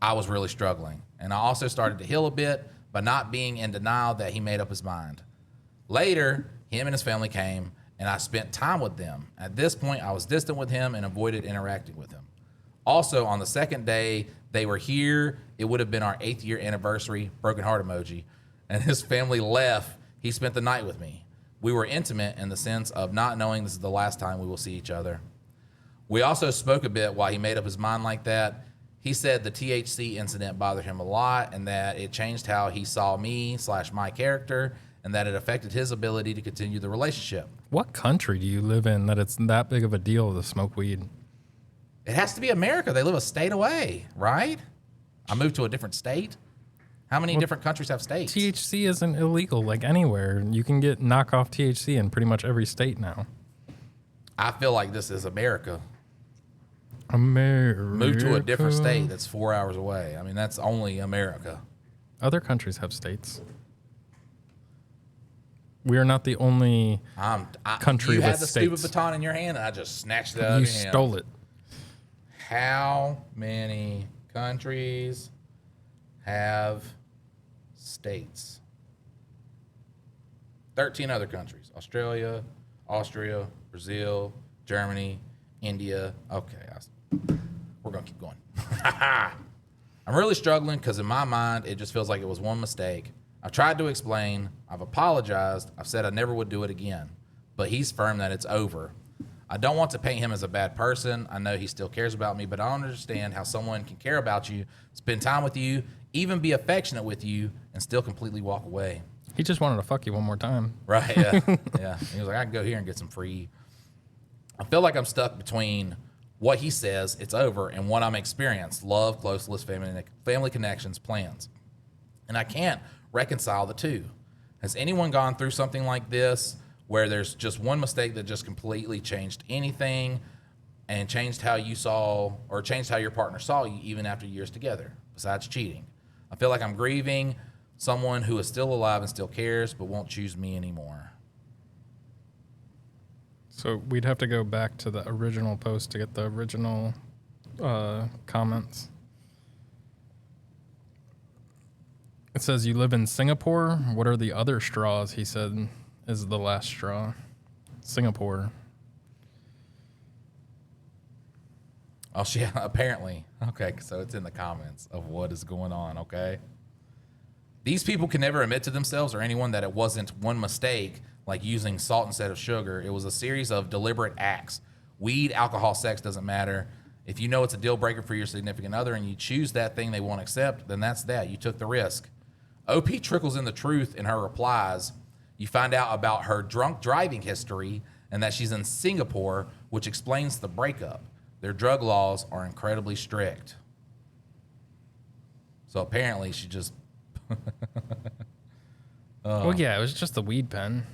I was really struggling, and I also started to heal a bit by not being in denial that he made up his mind. Later, him and his family came, and I spent time with them. At this point, I was distant with him and avoided interacting with him. Also, on the second day they were here, it would have been our 8th year anniversary, broken heart emoji, and his family left. He spent the night with me. We were intimate in the sense of not knowing this is the last time we will see each other. We also spoke a bit while he made up his mind like that. He said the THC incident bothered him a lot and that it changed how he saw me/my character and that it affected his ability to continue the relationship. What country do you live in that it's that big of a deal to smoke weed? It has to be America. They live a state away, right? I moved to a different state. How many different countries have states? THC isn't illegal like anywhere. You can get knockoff THC in pretty much every state now. I feel like this is America. America. Move to a different state that's 4 hours away. I mean, that's only America. Other countries have states. We are not the only country you with had the stupid states. baton in your hand, and I just snatched it out You of your hand. stole it. How many countries have states? 13 other countries. Australia, Austria, Brazil, Germany, India. Okay, we're going to keep going. I'm really struggling because in my mind, it just feels like it was one mistake. I've tried to explain. I've apologized. I've said I never would do it again. But he's firm that it's over. I don't want to paint him as a bad person. I know he still cares about me, but I don't understand how someone can care about you, spend time with you, even be affectionate with you, and still completely walk away. He just wanted to fuck you one more time. Right, yeah. Yeah. He was like, I can go here and get some free. I feel like I'm stuck between what he says, it's over, and what I'm experiencing, love, closeness, family connections, plans. And I can't reconcile the two. Has anyone gone through something like this where there's just one mistake that just completely changed anything and changed how you saw or changed how your partner saw you even after years together, besides cheating? I feel like I'm grieving someone who is still alive and still cares but won't choose me anymore. So we'd have to go back to the original post to get the original comments. It says, you live in Singapore? What are the other straws? He said is the last straw. Singapore. Oh, yeah, apparently. Okay, so it's in the comments of what is going on, okay? These people can never admit to themselves or anyone that it wasn't one mistake, like using salt instead of sugar. It was a series of deliberate acts. Weed, alcohol, sex doesn't matter. If you know it's a deal breaker for your significant other and you choose that thing they won't accept, then that's that. You took the risk. OP trickles in the truth in her replies. You find out about her drunk driving history and that she's in Singapore, which explains the breakup. Their drug laws are incredibly strict. So apparently she just... Well, yeah, it was just the weed pen.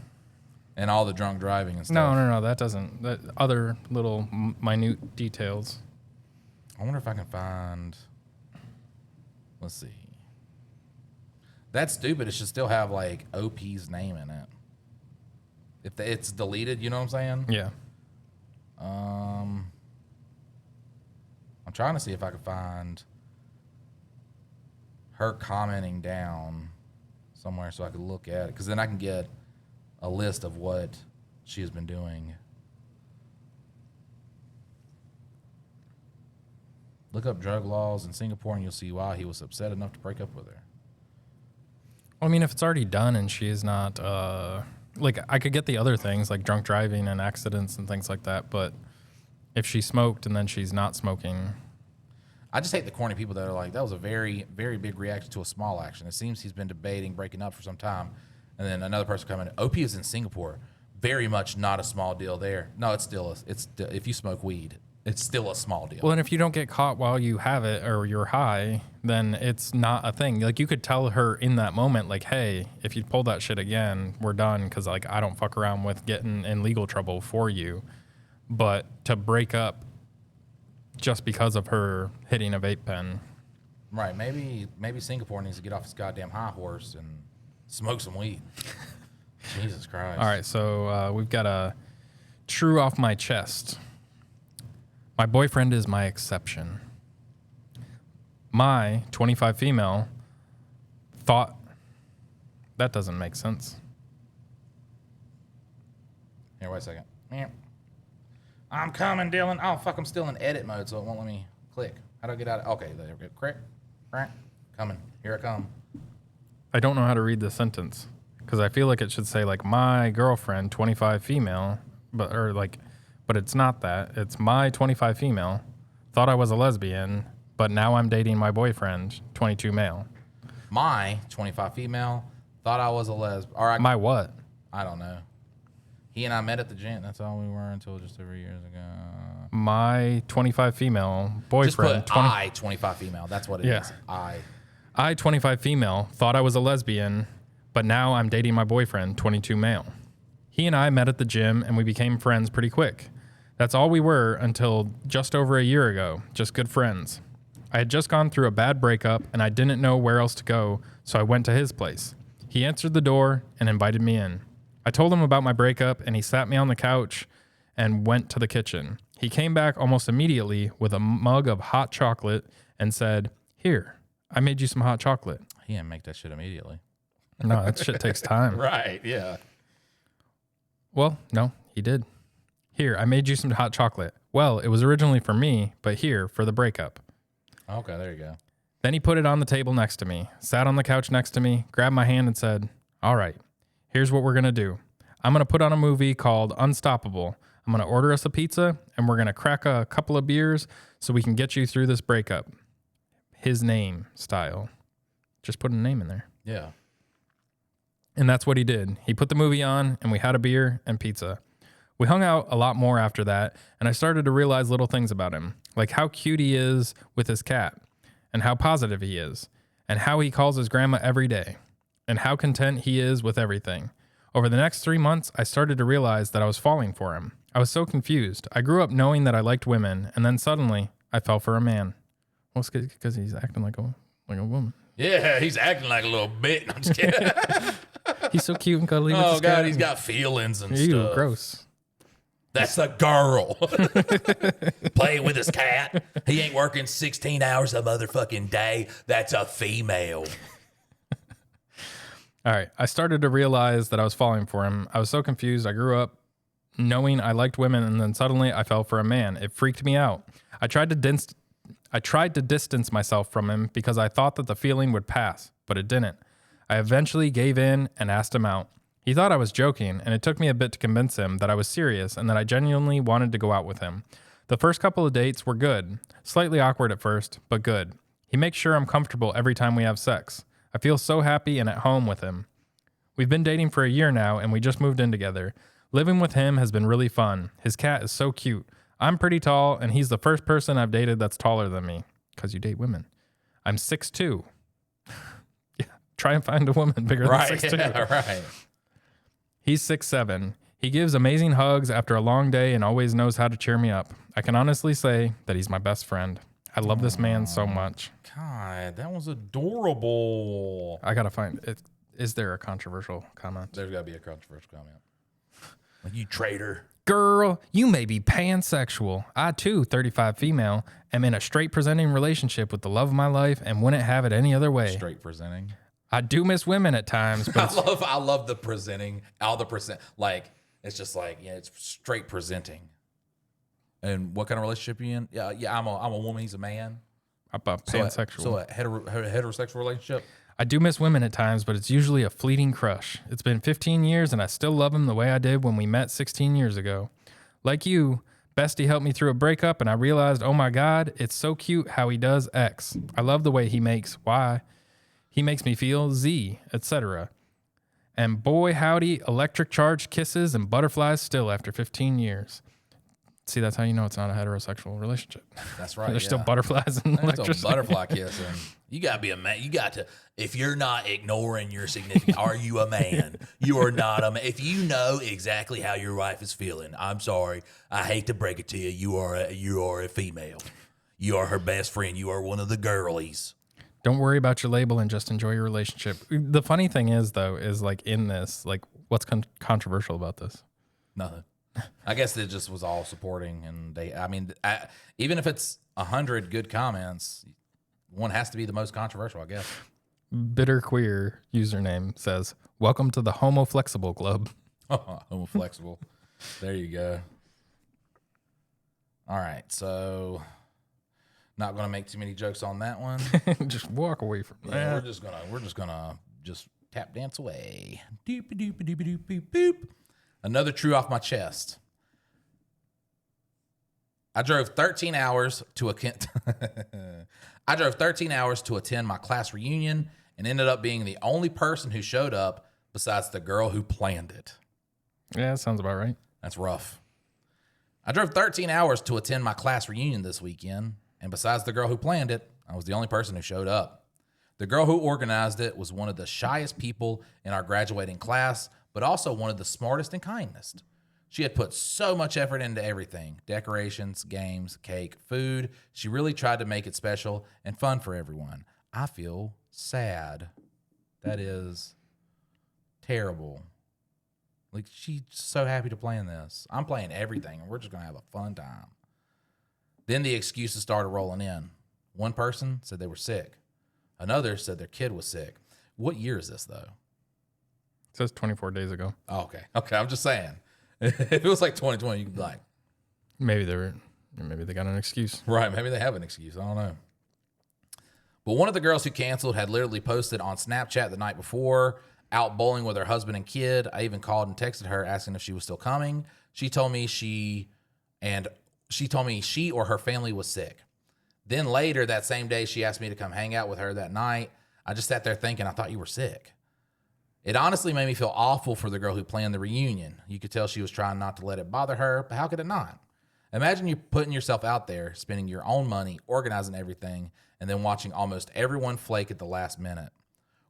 And all the drunk driving and stuff. No, that doesn't. That other little minute details. I wonder if I can find... Let's see. That's stupid. It should still have, like, OP's name in it. If it's deleted, you know what I'm saying? Yeah. I'm trying to see if I can find her commenting down somewhere so I could look at it. Because then I can get a list of what she has been doing. Look up drug laws in Singapore and you'll see why he was upset enough to break up with her. I mean, if it's already done and she is not, like, I could get the other things like drunk driving and accidents and things like that, but if she smoked and then she's not smoking. I just hate the corny people that are like, that was a very, very big reaction to a small action. It seems he's been debating breaking up for some time. And then another person coming, OP is in Singapore. Very much not a small deal there. No, it's still, if you smoke weed, it's still a small deal. Well, and if you don't get caught while you have it or you're high, then it's not a thing. Like, you could tell her in that moment, like, hey, if you pull that shit again, we're done, because, like, I don't fuck around with getting in legal trouble for you. But to break up just because of her hitting a vape pen. Right. Maybe Singapore needs to get off his goddamn high horse and smoke some weed. Jesus Christ. All right, so we've got a true off my chest. My boyfriend is my exception. My 25 female thought... That doesn't make sense. Here, wait a second. I'm coming, Dylan. Oh, fuck, I'm still in edit mode, so it won't let me click. How do I get out of... Okay, there we go. Correct. Coming. Here I come. I don't know how to read the sentence because I feel like it should say, like, my girlfriend, 25 female, but it's not that. It's my 25 female, thought I was a lesbian, but now I'm dating my boyfriend, 22 male. My 25 female thought I was a lesbian. My what? I don't know. He and I met at the gym. That's all we were until just over years ago. My 25 female boyfriend. Just put 25 female. That's what it is. I 25 female thought I was a lesbian, but now I'm dating my boyfriend, 22 male. He and I met at the gym and we became friends pretty quick. That's all we were until just over a year ago, just good friends. I had just gone through a bad breakup and I didn't know where else to go, so I went to his place. He answered the door and invited me in. I told him about my breakup and he sat me on the couch and went to the kitchen. He came back almost immediately with a mug of hot chocolate and said, "Here, I made you some hot chocolate." He didn't make that shit immediately. No, that shit takes time. Right, yeah. Well, no, he did. "Here, I made you some hot chocolate. Well, it was originally for me, but here, for the breakup." Okay, there you go. Then he put it on the table next to me, sat on the couch next to me, grabbed my hand and said, "All right, here's what we're going to do. I'm going to put on a movie called Unstoppable. I'm going to order us a pizza, and we're going to crack a couple of beers so we can get you through this breakup." His name style. Just put a name in there. Yeah. And that's what he did. He put the movie on, and we had a beer and pizza. We hung out a lot more after that, and I started to realize little things about him, like how cute he is with his cat, and how positive he is, and how he calls his grandma every day, and how content he is with everything. Over the next 3 months, I started to realize that I was falling for him. I was so confused. I grew up knowing that I liked women, and then suddenly, I fell for a man. Well, it's because he's acting like a woman. Yeah, he's acting like a little bit. I'm just kidding. He's so cute and cuddly with Oh, his God, cat. he's got feelings and Ew, stuff. gross. That's a girl. Playing with his cat. He ain't working 16 hours a motherfucking day. That's a female. All right. I started to realize that I was falling for him. I was so confused. I grew up knowing I liked women, and then suddenly I fell for a man. It freaked me out. I tried to distance myself from him because I thought that the feeling would pass, but it didn't. I eventually gave in and asked him out. He thought I was joking, and it took me a bit to convince him that I was serious and that I genuinely wanted to go out with him. The first couple of dates were good. Slightly awkward at first, but good. He makes sure I'm comfortable every time we have sex. I feel so happy and at home with him. We've been dating for a year now, and we just moved in together. Living with him has been really fun. His cat is so cute. I'm pretty tall, and he's the first person I've dated that's taller than me. Because you date women. I'm 6'2". Yeah, try and find a woman bigger than 6'2". Yeah, right. He's 6'7". He gives amazing hugs after a long day and always knows how to cheer me up. I can honestly say that he's my best friend. I love this man so much. God, that was adorable. I gotta find it. Is there a controversial comment? There's got to be a controversial comment. Like, you traitor. Girl, you may be pansexual. I too, 35 female, am in a straight presenting relationship with the love of my life and wouldn't have it any other way. Straight presenting. I do miss women at times, but I love the presenting. All the present. Like, it's just like, yeah, it's straight presenting. And what kind of relationship are you in? Yeah, I'm a woman. He's a man. I'm a pansexual. So a heterosexual relationship. I do miss women at times, but it's usually a fleeting crush. It's been 15 years, and I still love him the way I did when we met 16 years ago. Like you, Bestie helped me through a breakup, and I realized, oh my God, it's so cute how he does X. I love the way he makes Y. He makes me feel Z, etc. And boy, howdy, electric charge kisses and butterflies still after 15 years. See, that's how you know it's not a heterosexual relationship. That's right. There's still butterflies and There's electricity. still butterfly kissing. You got to be a man. You got to, if you're not ignoring your significant, are you a man? You are not a man. If you know exactly how your wife is feeling, I'm sorry. I hate to break it to you. You are a female. You are her best friend. You are one of the girlies. Don't worry about your label and just enjoy your relationship. The funny thing is, though, is like in this, like what's controversial about this? Nothing. I guess it just was all supporting, and even if it's 100 good comments, one has to be the most controversial, I guess. Bitter Queer username says, "Welcome to the Homo Flexible Club." Homo Flexible. There you go. All right, so not going to make too many jokes on that one. Just walk away from that. Yeah, we're just gonna tap dance away. Doop doop doop doop doop boop. Another true off my chest. I drove 13 hours to attend my class reunion and ended up being the only person who showed up besides the girl who planned it. Yeah, that sounds about right. That's rough. I drove 13 hours to attend my class reunion this weekend, and besides the girl who planned it, I was the only person who showed up. The girl who organized it was one of the shyest people in our graduating class, but also one of the smartest and kindest. She had put so much effort into everything: decorations, games, cake, food. She really tried to make it special and fun for everyone. I feel sad. That is terrible. Like, she's so happy to plan this. I'm playing everything, and we're just going to have a fun time. Then the excuses started rolling in. One person said they were sick. Another said their kid was sick. What year is this, though? It says 24 days ago. Oh, okay. I'm just saying. If it was like 2020, you could be like, maybe they got an excuse. right, maybe they have an excuse. I don't know. But one of the girls who canceled had literally posted on Snapchat the night before, out bowling with her husband and kid. I even called and texted her asking if she was still coming. She told me she or her family was sick. Then later that same day, she asked me to come hang out with her that night. I just sat there thinking, I thought you were sick. It honestly made me feel awful for the girl who planned the reunion. You could tell she was trying not to let it bother her, but how could it not? Imagine you putting yourself out there, spending your own money, organizing everything, and then watching almost everyone flake at the last minute.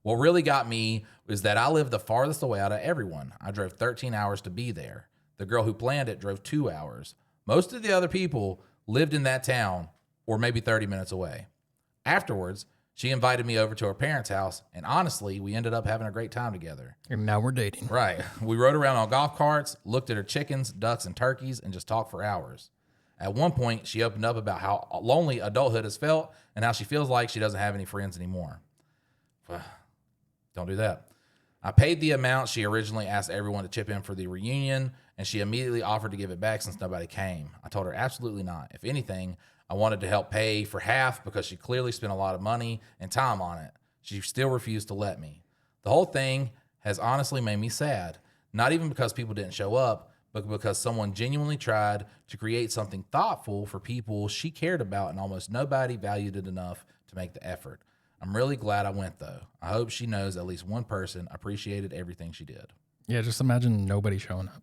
What really got me was that I lived the farthest away out of everyone. I drove 13 hours to be there. The girl who planned it drove 2 hours. Most of the other people lived in that town or maybe 30 minutes away. Afterwards, she invited me over to her parents' house, and honestly, we ended up having a great time together. And now we're dating. Right. We rode around on golf carts, looked at her chickens, ducks, and turkeys, and just talked for hours. At one point, she opened up about how lonely adulthood has felt and how she feels like she doesn't have any friends anymore. Don't do that. I paid the amount she originally asked everyone to chip in for the reunion, and she immediately offered to give it back since nobody came. I told her absolutely not. If anything, I wanted to help pay for half because she clearly spent a lot of money and time on it. She still refused to let me. The whole thing has honestly made me sad, not even because people didn't show up, but because someone genuinely tried to create something thoughtful for people she cared about, and almost nobody valued it enough to make the effort. I'm really glad I went, though. I hope she knows at least one person appreciated everything she did. Yeah, just imagine nobody showing up.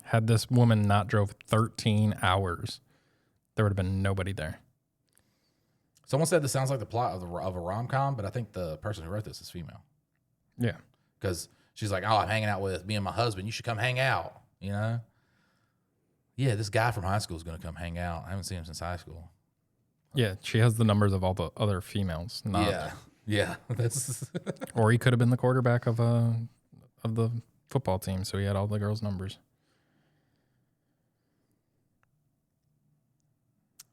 Had this woman not drove 13 hours, there would have been nobody there. Someone said this sounds like the plot of a rom-com, but I think the person who wrote this is female. Yeah. Because she's like, oh, I'm hanging out with me and my husband. You should come hang out, you know? Yeah, this guy from high school is going to come hang out. I haven't seen him since high school. Yeah, she has the numbers of all the other females. Yeah. That's Or he could have been the quarterback of the football team, so he had all the girls' numbers.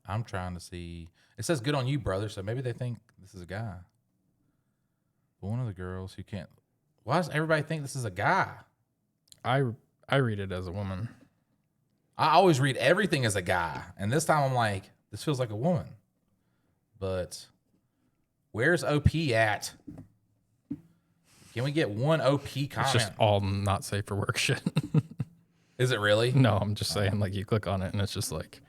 I'm trying to see. It says good on you, brother, so maybe they think this is a guy. But one of the girls who can't... Why does everybody think this is a guy? I read it as a woman. I always read everything as a guy. And this time I'm like, this feels like a woman. But where's OP at? Can we get one OP comment? It's just all not safe for work shit. Is it really? No, I'm just saying, like, you click on it and it's just like...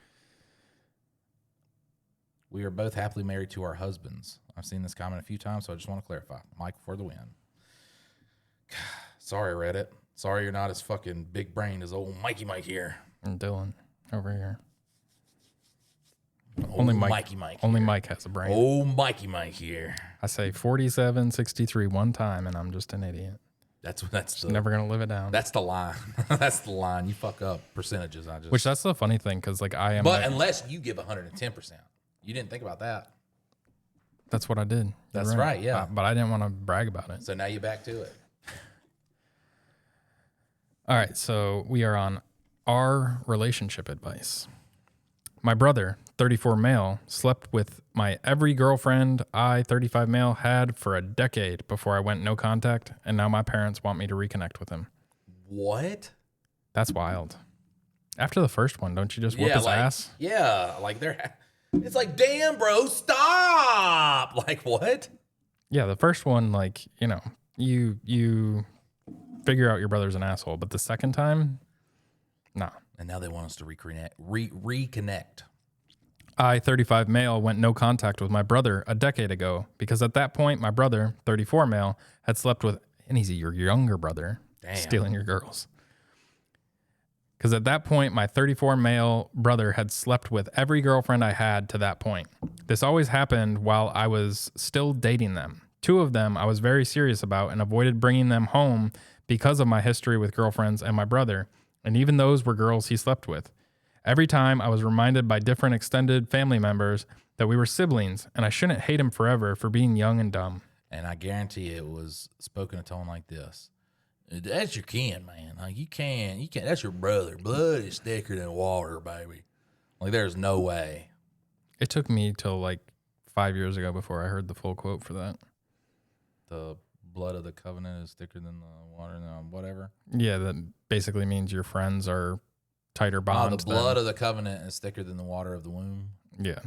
We are both happily married to our husbands. I've seen this comment a few times, so I just want to clarify. Mike for the win. Sorry, Reddit. Sorry you're not as fucking big brained as old Mikey Mike here. And Dylan over here. Only Mikey Mike. Only Mike has a brain. Oh, Mikey Mike here. I say 4763 one time, and I'm just an idiot. That's Never gonna live it down. That's the line. That's the line. You fuck up percentages. Which that's the funny thing, because like I am. But unless you give 110%, you didn't think about that. That's what I did. That's right. Yeah. But I didn't want to brag about it. So now you're back to it. All right, so we are on our relationship advice. My brother, 34 male, slept with my every girlfriend I, 35 male, had for a decade before I went no contact, and now my parents want me to reconnect with him. What? That's wild. After the first one, don't you just whoop his ass? Yeah, like it's like, damn, bro, stop. Like, what? Yeah, the first one, like, you know, you figure out your brother's an asshole, but the second time, nah. And now they want us to reconnect. I, 35 male, went no contact with my brother a decade ago because at that point, my brother, 34 male, had slept with, and he's your younger brother, stealing your girls. Because at that point, my 34 male brother had slept with every girlfriend I had to that point. This always happened while I was still dating them. 2 of them I was very serious about and avoided bringing them home because of my history with girlfriends and my brother. And even those were girls he slept with. Every time I was reminded by different extended family members that we were siblings and I shouldn't hate him forever for being young and dumb. And I guarantee it was spoken in a tone like this. That's your kin, man. Like you can't, that's your brother. Blood is thicker than water, baby. Like there's no way. It took me till like 5 years ago before I heard the full quote for that. The blood of the covenant is thicker than the water, whatever. Yeah, that basically means your friends are tighter bonds. The blood of the covenant is thicker than the water of the womb. Yeah.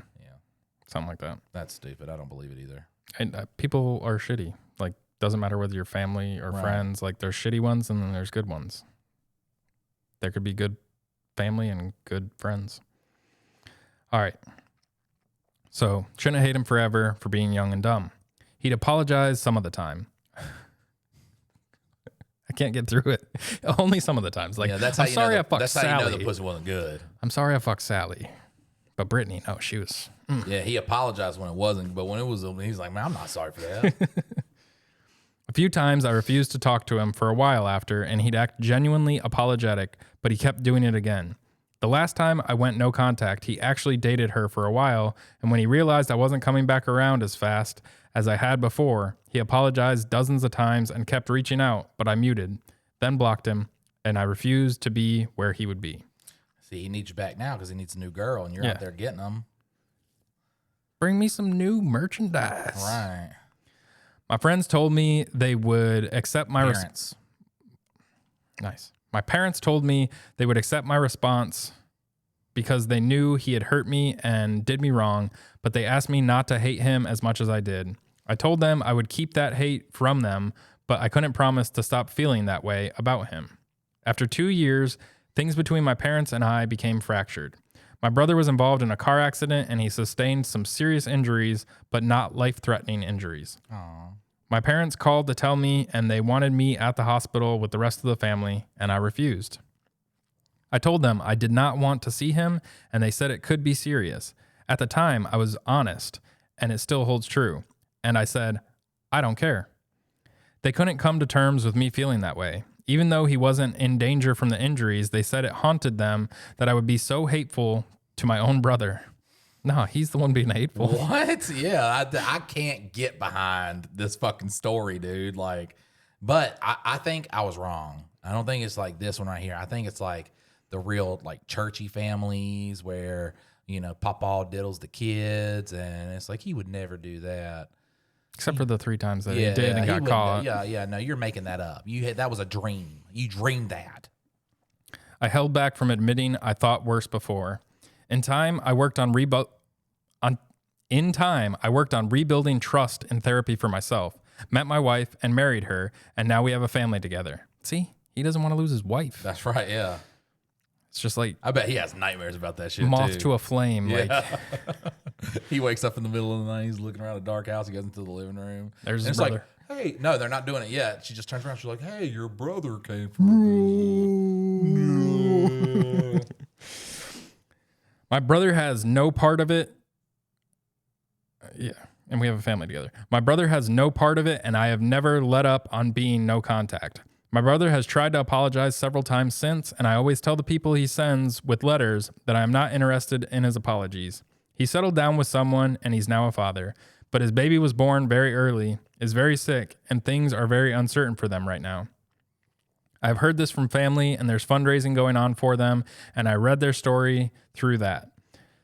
Something like that. That's stupid. I don't believe it either. And people are shitty. Like, doesn't matter whether you're family or friends. Like, there's shitty ones and then there's good ones. There could be good family and good friends. All right. So, shouldn't hate him forever for being young and dumb. He'd apologize some of the time. I can't get through it. Only some of the times. Like, that's I'm sorry I fucked Sally. That's how you know the Sally. pussy wasn't good. I'm sorry I fucked Sally. But Brittany, no, she was... Yeah, he apologized when it wasn't, but when it was, he's like, man, I'm not sorry for that. A few times I refused to talk to him for a while after, and he'd act genuinely apologetic, but he kept doing it again. The last time I went no contact, he actually dated her for a while, and when he realized I wasn't coming back around as fast as I had before, he apologized dozens of times and kept reaching out, but I muted, then blocked him, and I refused to be where he would be. See, he needs you back now because he needs a new girl, and you're out there getting them. Bring me some new merchandise. Right. My friends told me they would accept my Parents. Nice. My parents told me they would accept my response because they knew he had hurt me and did me wrong, but they asked me not to hate him as much as I did. I told them I would keep that hate from them, but I couldn't promise to stop feeling that way about him. After 2 years, things between my parents and I became fractured. My brother was involved in a car accident and he sustained some serious injuries, but not life-threatening injuries. Aww. My parents called to tell me and they wanted me at the hospital with the rest of the family, and I refused. I told them I did not want to see him, and they said it could be serious. At the time, I was honest, and it still holds true. And I said, I don't care. They couldn't come to terms with me feeling that way. Even though he wasn't in danger from the injuries, they said it haunted them that I would be so hateful to my own brother. No, he's the one being hateful. What? Yeah, I can't get behind this fucking story, dude. Like, but I think I was wrong. I don't think it's like this one right here. I think it's like the real like churchy families where, you know, Papa diddles the kids, and it's like he would never do that. Except for the 3 times that he did and got caught. Yeah, no, you're making that up. That was a dream. You dreamed that. I held back from admitting I thought worse before. In time, I worked on rebuilding trust and therapy for myself. Met my wife and married her, and now we have a family together. See, he doesn't want to lose his wife. That's right. Yeah, it's just like I bet he has nightmares about that shit. Moth too. to a flame. Yeah. Like he wakes up in the middle of the night. He's looking around a dark house. He goes into the living room. There's and his it's brother. like, hey, no, they're not doing it yet. She just turns around. She's like, hey, your brother came from. My brother has no part of it. Yeah, and we have a family together. My brother has no part of it, and I have never let up on being no contact. My brother has tried to apologize several times since, and I always tell the people he sends with letters that I am not interested in his apologies. He settled down with someone, and he's now a father. But his baby was born very early, is very sick, and things are very uncertain for them right now. I've heard this from family, and there's fundraising going on for them, and I read their story through that.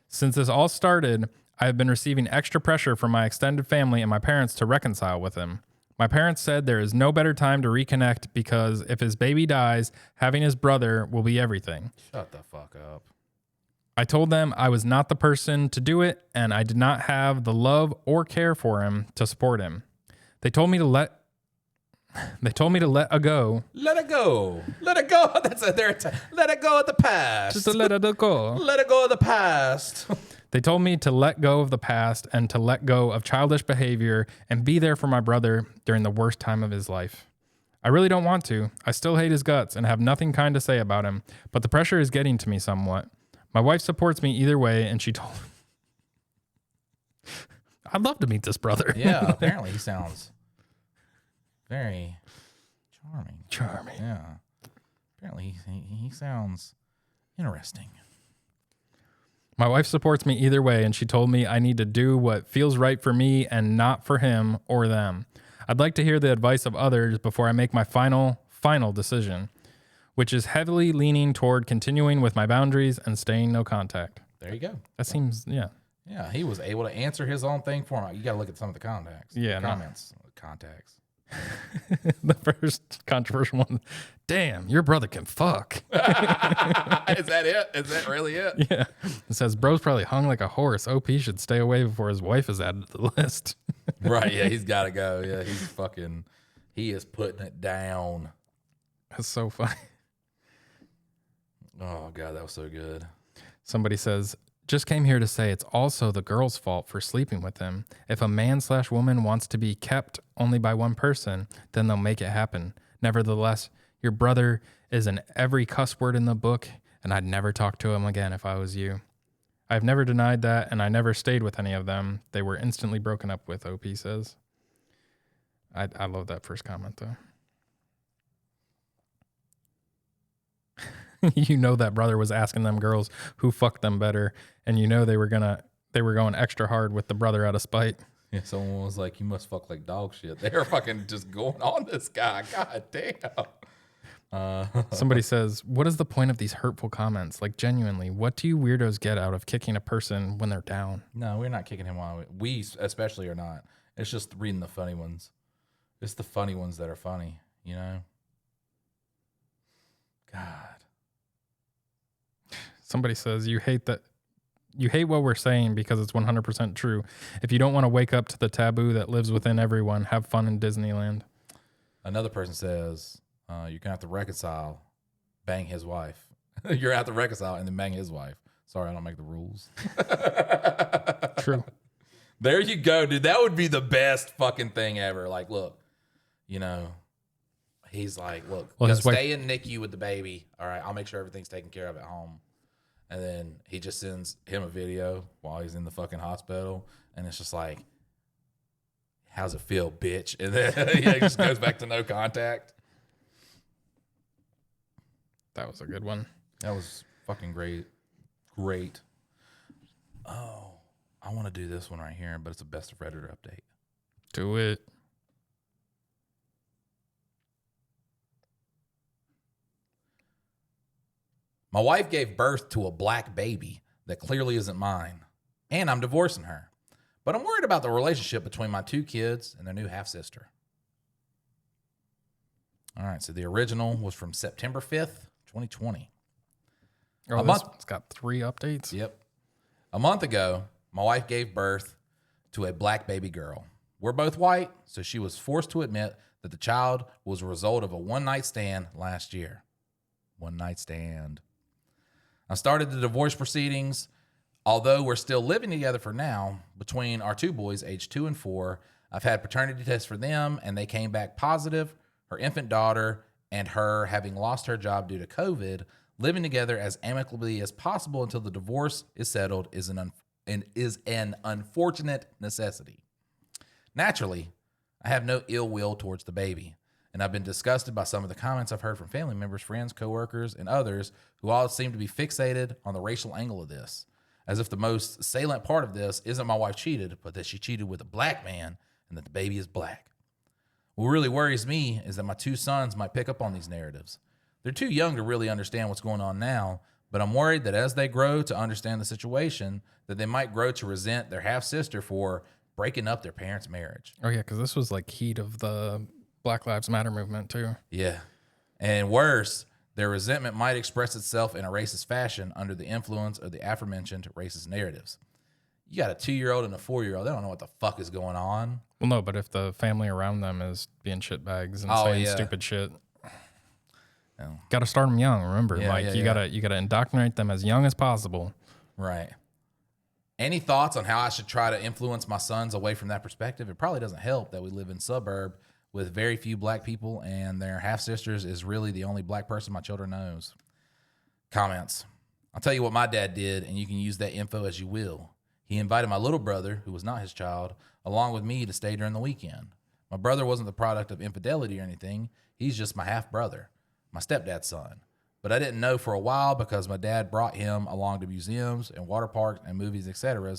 Since this all started, I have been receiving extra pressure from my extended family and my parents to reconcile with him. My parents said there is no better time to reconnect because if his baby dies, having his brother will be everything. Shut the fuck up. I told them I was not the person to do it, and I did not have the love or care for him to support him. They told me to let a go. Let it go. Let it go. That's let it go of the past. Just to let it go. Let it go of the past. They told me to let go of the past and to let go of childish behavior and be there for my brother during the worst time of his life. I really don't want to. I still hate his guts and have nothing kind to say about him, but the pressure is getting to me somewhat. My wife supports me either way, and she told me, I'd love to meet this brother. Yeah, apparently he sounds very charming. Charming. Yeah. Apparently he sounds interesting. My wife supports me either way, and she told me I need to do what feels right for me and not for him or them. I'd like to hear the advice of others before I make my final decision, which is heavily leaning toward continuing with my boundaries and staying no contact. There you go. That seems, yeah. Yeah, he was able to answer his own thing for him. You got to look at some of the contacts. Yeah, Comments. Contacts. The first controversial one. Damn, your brother can fuck. Is that it? Is that really it? Yeah. It says, bro's probably hung like a horse. OP should stay away before his wife is added to the list. Right, yeah, he's got to go. Yeah, he is putting it down. That's so funny. Oh, God, that was so good. Somebody says, just came here to say it's also the girl's fault for sleeping with him. If a man/woman wants to be kept only by one person, then they'll make it happen. Nevertheless, your brother is in every cuss word in the book, and I'd never talk to him again if I was you. I've never denied that, and I never stayed with any of them. They were instantly broken up with, OP says. I love that first comment, though. You know that brother was asking them girls who fucked them better, and you know they were going extra hard with the brother out of spite. Yeah, someone was like, "You must fuck like dog shit." They were fucking just going on this guy. God damn. Somebody says, "What is the point of these hurtful comments? Like, genuinely, what do you weirdos get out of kicking a person when they're down?" No, we're not kicking him while we especially are not. It's just reading the funny ones. It's the funny ones that are funny, you know. God. Somebody says, you hate what we're saying because it's 100% true. If you don't want to wake up to the taboo that lives within everyone, have fun in Disneyland. Another person says, you're going to have to reconcile, bang his wife. You're going to have to reconcile and then bang his wife. Sorry, I don't make the rules. True. There you go, dude. That would be the best fucking thing ever. Like, look, he's like, look, Well, go his wife- stay in NICU with the baby. All right, I'll make sure everything's taken care of at home. And then he just sends him a video while he's in the fucking hospital. And it's just like, how's it feel, bitch? And then he just goes back to no contact. That was a good one. That was fucking great. Great. Oh, I want to do this one right here, but it's a best of Redditor update. Do it. My wife gave birth to a black baby that clearly isn't mine, and I'm divorcing her. But I'm worried about the relationship between my 2 kids and their new half-sister. All right, so the original was from September 5th, 2020. Oh, it's got 3 updates? Yep. A month ago, my wife gave birth to a black baby girl. We're both white, so she was forced to admit that the child was a result of a one-night stand last year. One-night stand. I started the divorce proceedings. Although we're still living together for now, between our 2 boys, aged 2 and 4, I've had paternity tests for them, and they came back positive. Her infant daughter and her, having lost her job due to COVID, living together as amicably as possible until the divorce is settled is an unfortunate necessity. Naturally, I have no ill will towards the baby, and I've been disgusted by some of the comments I've heard from family members, friends, coworkers, and others who all seem to be fixated on the racial angle of this, as if the most salient part of this isn't my wife cheated, but that she cheated with a black man and that the baby is black. What really worries me is that my 2 sons might pick up on these narratives. They're too young to really understand what's going on now, but I'm worried that as they grow to understand the situation, that they might grow to resent their half-sister for breaking up their parents' marriage. Oh, yeah, because this was like heat of the Black Lives Matter movement, too. Yeah. And worse, their resentment might express itself in a racist fashion under the influence of the aforementioned racist narratives. You got a 2-year-old and a 4-year-old. They don't know what the fuck is going on. Well, no, but if the family around them is being shitbags and saying stupid shit, got to start them young. Remember, you gotta indoctrinate them as young as possible. Right. Any thoughts on how I should try to influence my sons away from that perspective? It probably doesn't help that we live in a suburb with very few black people, and their half-sisters is really the only black person my children knows. Comments. I'll tell you what my dad did, and you can use that info as you will. He invited my little brother, who was not his child, along with me to stay during the weekend. My brother wasn't the product of infidelity or anything. He's just my half-brother, my stepdad's son. But I didn't know for a while because my dad brought him along to museums and water parks and movies, etc.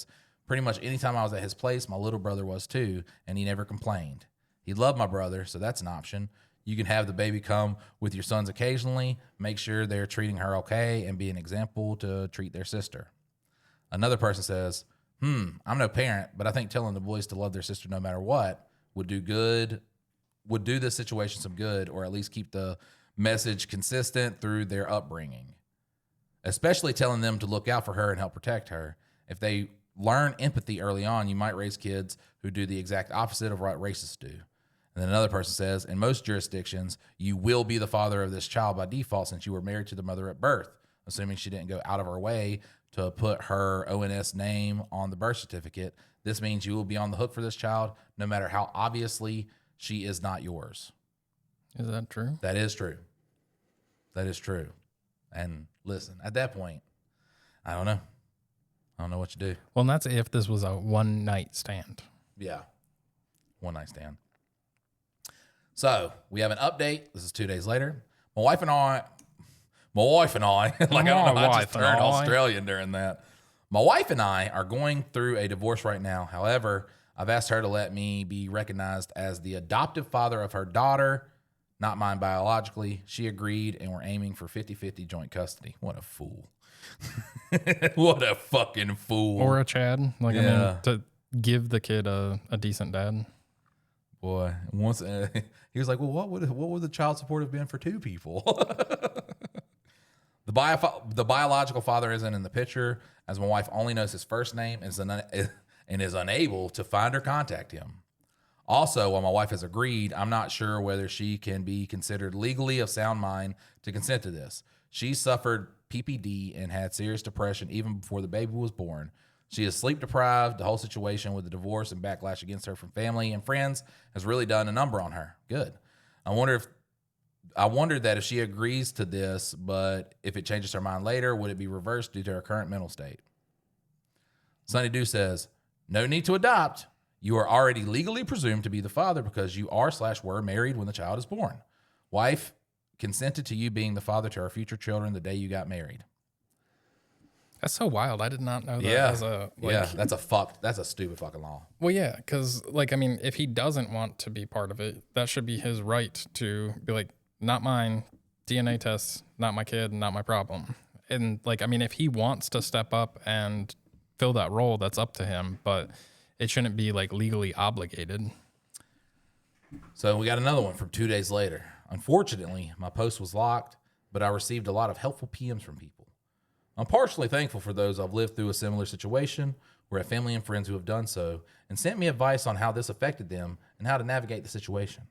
Pretty much anytime I was at his place, my little brother was too, and he never complained. He loved my brother, so that's an option. You can have the baby come with your sons occasionally, make sure they're treating her okay, and be an example to treat their sister. Another person says, I'm no parent, but I think telling the boys to love their sister no matter what would do this situation some good, or at least keep the message consistent through their upbringing. Especially telling them to look out for her and help protect her. If they learn empathy early on, you might raise kids who do the exact opposite of what racists do. And then another person says, in most jurisdictions, you will be the father of this child by default since you were married to the mother at birth, assuming she didn't go out of her way to put her ONS name on the birth certificate. This means you will be on the hook for this child, no matter how obviously she is not yours. Is that true? That is true. That is true. And listen, at that point, I don't know. I don't know what you do. Well, and that's if this was a one-night stand. Yeah. One night stand. So we have an update. This is 2 days later. My wife and I, like, I don't know, I just turned Australian during that. My wife and I are going through a divorce right now. However, I've asked her to let me be recognized as the adoptive father of her daughter, not mine biologically. She agreed, and we're aiming for 50-50 joint custody. What a fool. What a fucking fool. Or a Chad. Like, I mean, to give the kid a decent dad. Boy, once he was like, well, what would the child support have been for 2 people? The biological father isn't in the picture, as my wife only knows his first name and is unable to find or contact him. Also, while my wife has agreed, I'm not sure whether she can be considered legally of sound mind to consent to this. She suffered PPD and had serious depression even before the baby was born. She is sleep deprived. The whole situation with the divorce and backlash against her from family and friends has really done a number on her. Good. I wonder that if she agrees to this, but if it changes her mind later, would it be reversed due to her current mental state? Sunny Dew says, no need to adopt. You are already legally presumed to be the father because you are/were married when the child is born. Wife consented to you being the father to our future children the day you got married. That's so wild. I did not know that. Yeah. That's a stupid fucking law. Well, yeah, because like, I mean, if he doesn't want to be part of it, that should be his right to be like, not mine, DNA tests, not my kid, not my problem. And like, I mean, if he wants to step up and fill that role, that's up to him, but it shouldn't be like legally obligated. So we got another one from 2 days later. Unfortunately, my post was locked, but I received a lot of helpful PMs from people. I'm partially thankful for those I've lived through a similar situation or have family and friends who have done so and sent me advice on how this affected them and how to navigate the situation.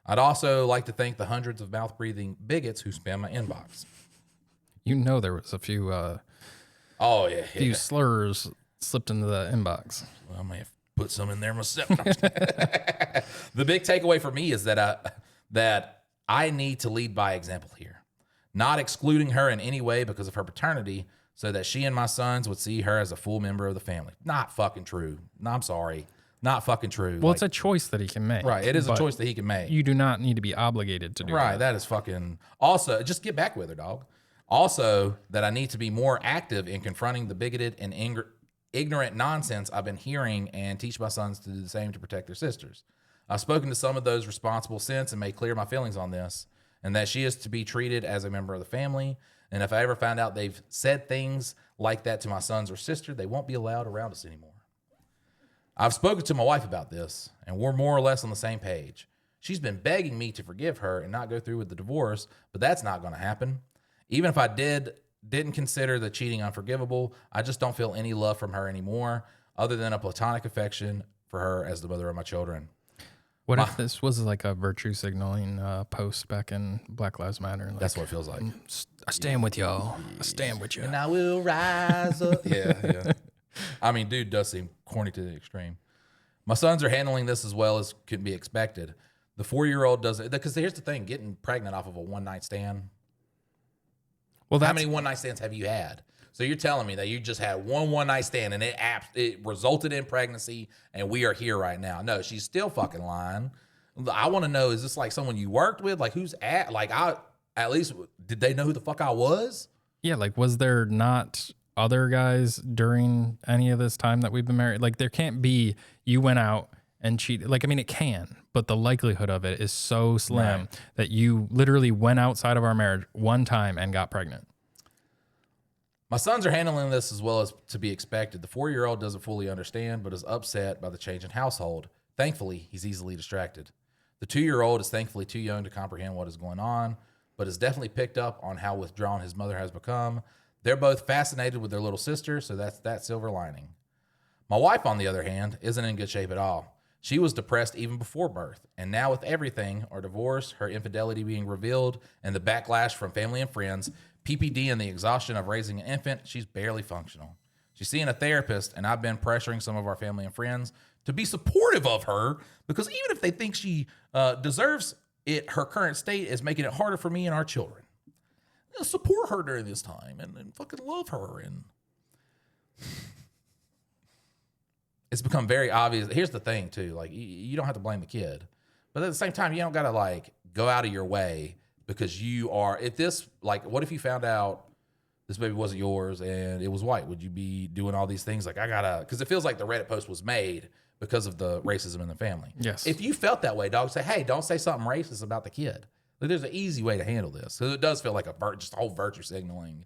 I'd also like to thank the hundreds of mouth-breathing bigots who spam my inbox. You know, there was a few few slurs slipped into the inbox. Well, I may have put some in there myself. The big takeaway for me is that I need to lead by example here, not excluding her in any way because of her paternity, so that she and my sons would see her as a full member of the family. Not fucking true. No, I'm sorry. Not fucking true. Well, it's a choice that he can make. Right. It is a choice that he can make. You do not need to be obligated to do that. Right. That is fucking. Also, just get back with her, dog. Also, that I need to be more active in confronting the bigoted and ignorant nonsense I've been hearing and teach my sons to do the same to protect their sisters. I've spoken to some of those responsible since and made clear my feelings on this, and that she is to be treated as a member of the family. And if I ever find out they've said things like that to my sons or sister, they won't be allowed around us anymore. I've spoken to my wife about this, and we're more or less on the same page. She's been begging me to forgive her and not go through with the divorce, but that's not going to happen. Even if I didn't consider the cheating unforgivable, I just don't feel any love from her anymore, other than a platonic affection for her as the mother of my children. What if this was like a virtue signaling post back in Black Lives Matter? Like, that's what it feels like. I stand with y'all. I stand with you. And I will rise up. Yeah. I mean, dude does seem corny to the extreme. My sons are handling this as well as could be expected. The 4-year-old doesn't, because here's the thing, getting pregnant off of a one-night stand. Well, how many one-night stands have you had? So you're telling me that you just had one-night stand and it resulted in pregnancy and we are here right now. No, she's still fucking lying. I want to know, is this like someone you worked with? Like who's at least did they know who the fuck I was? Yeah, like was there not other guys during any of this time that we've been married? Like there can't be you went out and cheated. Like, I mean, it can, but the likelihood of it is so slim that you literally went outside of our marriage one time and got pregnant. My sons are handling this as well as to be expected. The 4-year-old doesn't fully understand, but is upset by the change in household. Thankfully, he's easily distracted. The 2-year-old is thankfully too young to comprehend what is going on, but has definitely picked up on how withdrawn his mother has become. They're both fascinated with their little sister, so that's that silver lining. My wife, on the other hand, isn't in good shape at all. She was depressed even before birth, and now with everything, our divorce, her infidelity being revealed, and the backlash from family and friends, PPD and the exhaustion of raising an infant, she's barely functional. She's seeing a therapist, and I've been pressuring some of our family and friends to be supportive of her, because even if they think she deserves it, her current state is making it harder for me and our children. Support her during this time and fucking love her. And it's become very obvious. Here's the thing too, like you don't have to blame the kid, but at the same time, you don't got to like go out of your way because you are, if this, like, what if you found out this baby wasn't yours and it was white? Would you be doing all these things? Like because it feels like the Reddit post was made because of the racism in the family. Yes. If you felt that way, dog, say, hey, don't say something racist about the kid. Like, there's an easy way to handle this. So it does feel like just a whole virtue signaling.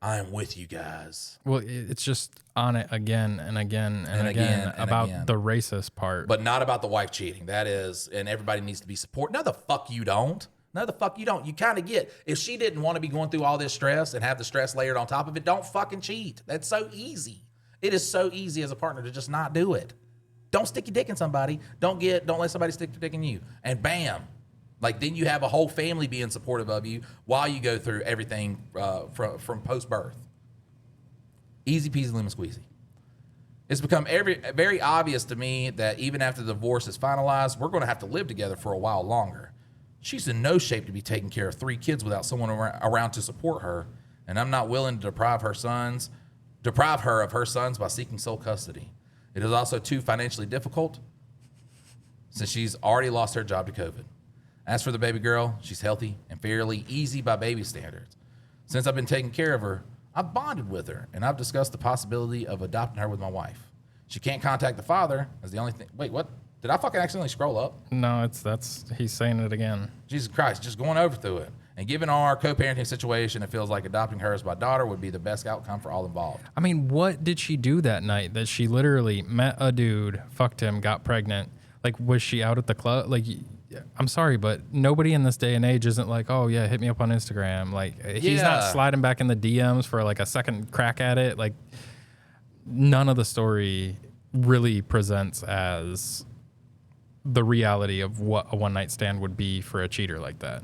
I'm with you guys. Well, it's just on it again and again and again about the racist part. But not about the wife cheating. That is, and everybody needs to be supported. No, the fuck you don't. No, the fuck you don't. You kind of get, if she didn't want to be going through all this stress and have the stress layered on top of it, don't fucking cheat. That's so easy. It is so easy as a partner to just not do it. Don't stick your dick in somebody. Don't let somebody stick their dick in you. And bam, Like, then you have a whole family being supportive of you while you go through everything from post-birth. Easy peasy lemon squeezy. It's become very obvious to me that even after the divorce is finalized, we're going to have to live together for a while longer. She's in no shape to be taking care of 3 kids without someone around to support her, and I'm not willing to deprive her of her sons by seeking sole custody. It is also too financially difficult since she's already lost her job to COVID. As for the baby girl, she's healthy and fairly easy by baby standards. Since I've been taking care of her, I've bonded with her, and I've discussed the possibility of adopting her with my wife. She can't contact the father as the only thing. Wait, what? Did I fucking accidentally scroll up? No, he's saying it again. Jesus Christ, just going over through it. And given our co-parenting situation, it feels like adopting her as my daughter would be the best outcome for all involved. I mean, what did she do that night that she literally met a dude, fucked him, got pregnant? Like, was she out at the club? Like, I'm sorry, but nobody in this day and age isn't like, oh, yeah, hit me up on Instagram. Like, he's not sliding back in the DMs for, like, a second crack at it. Like, none of the story really presents as the reality of what a one-night stand would be for a cheater like that.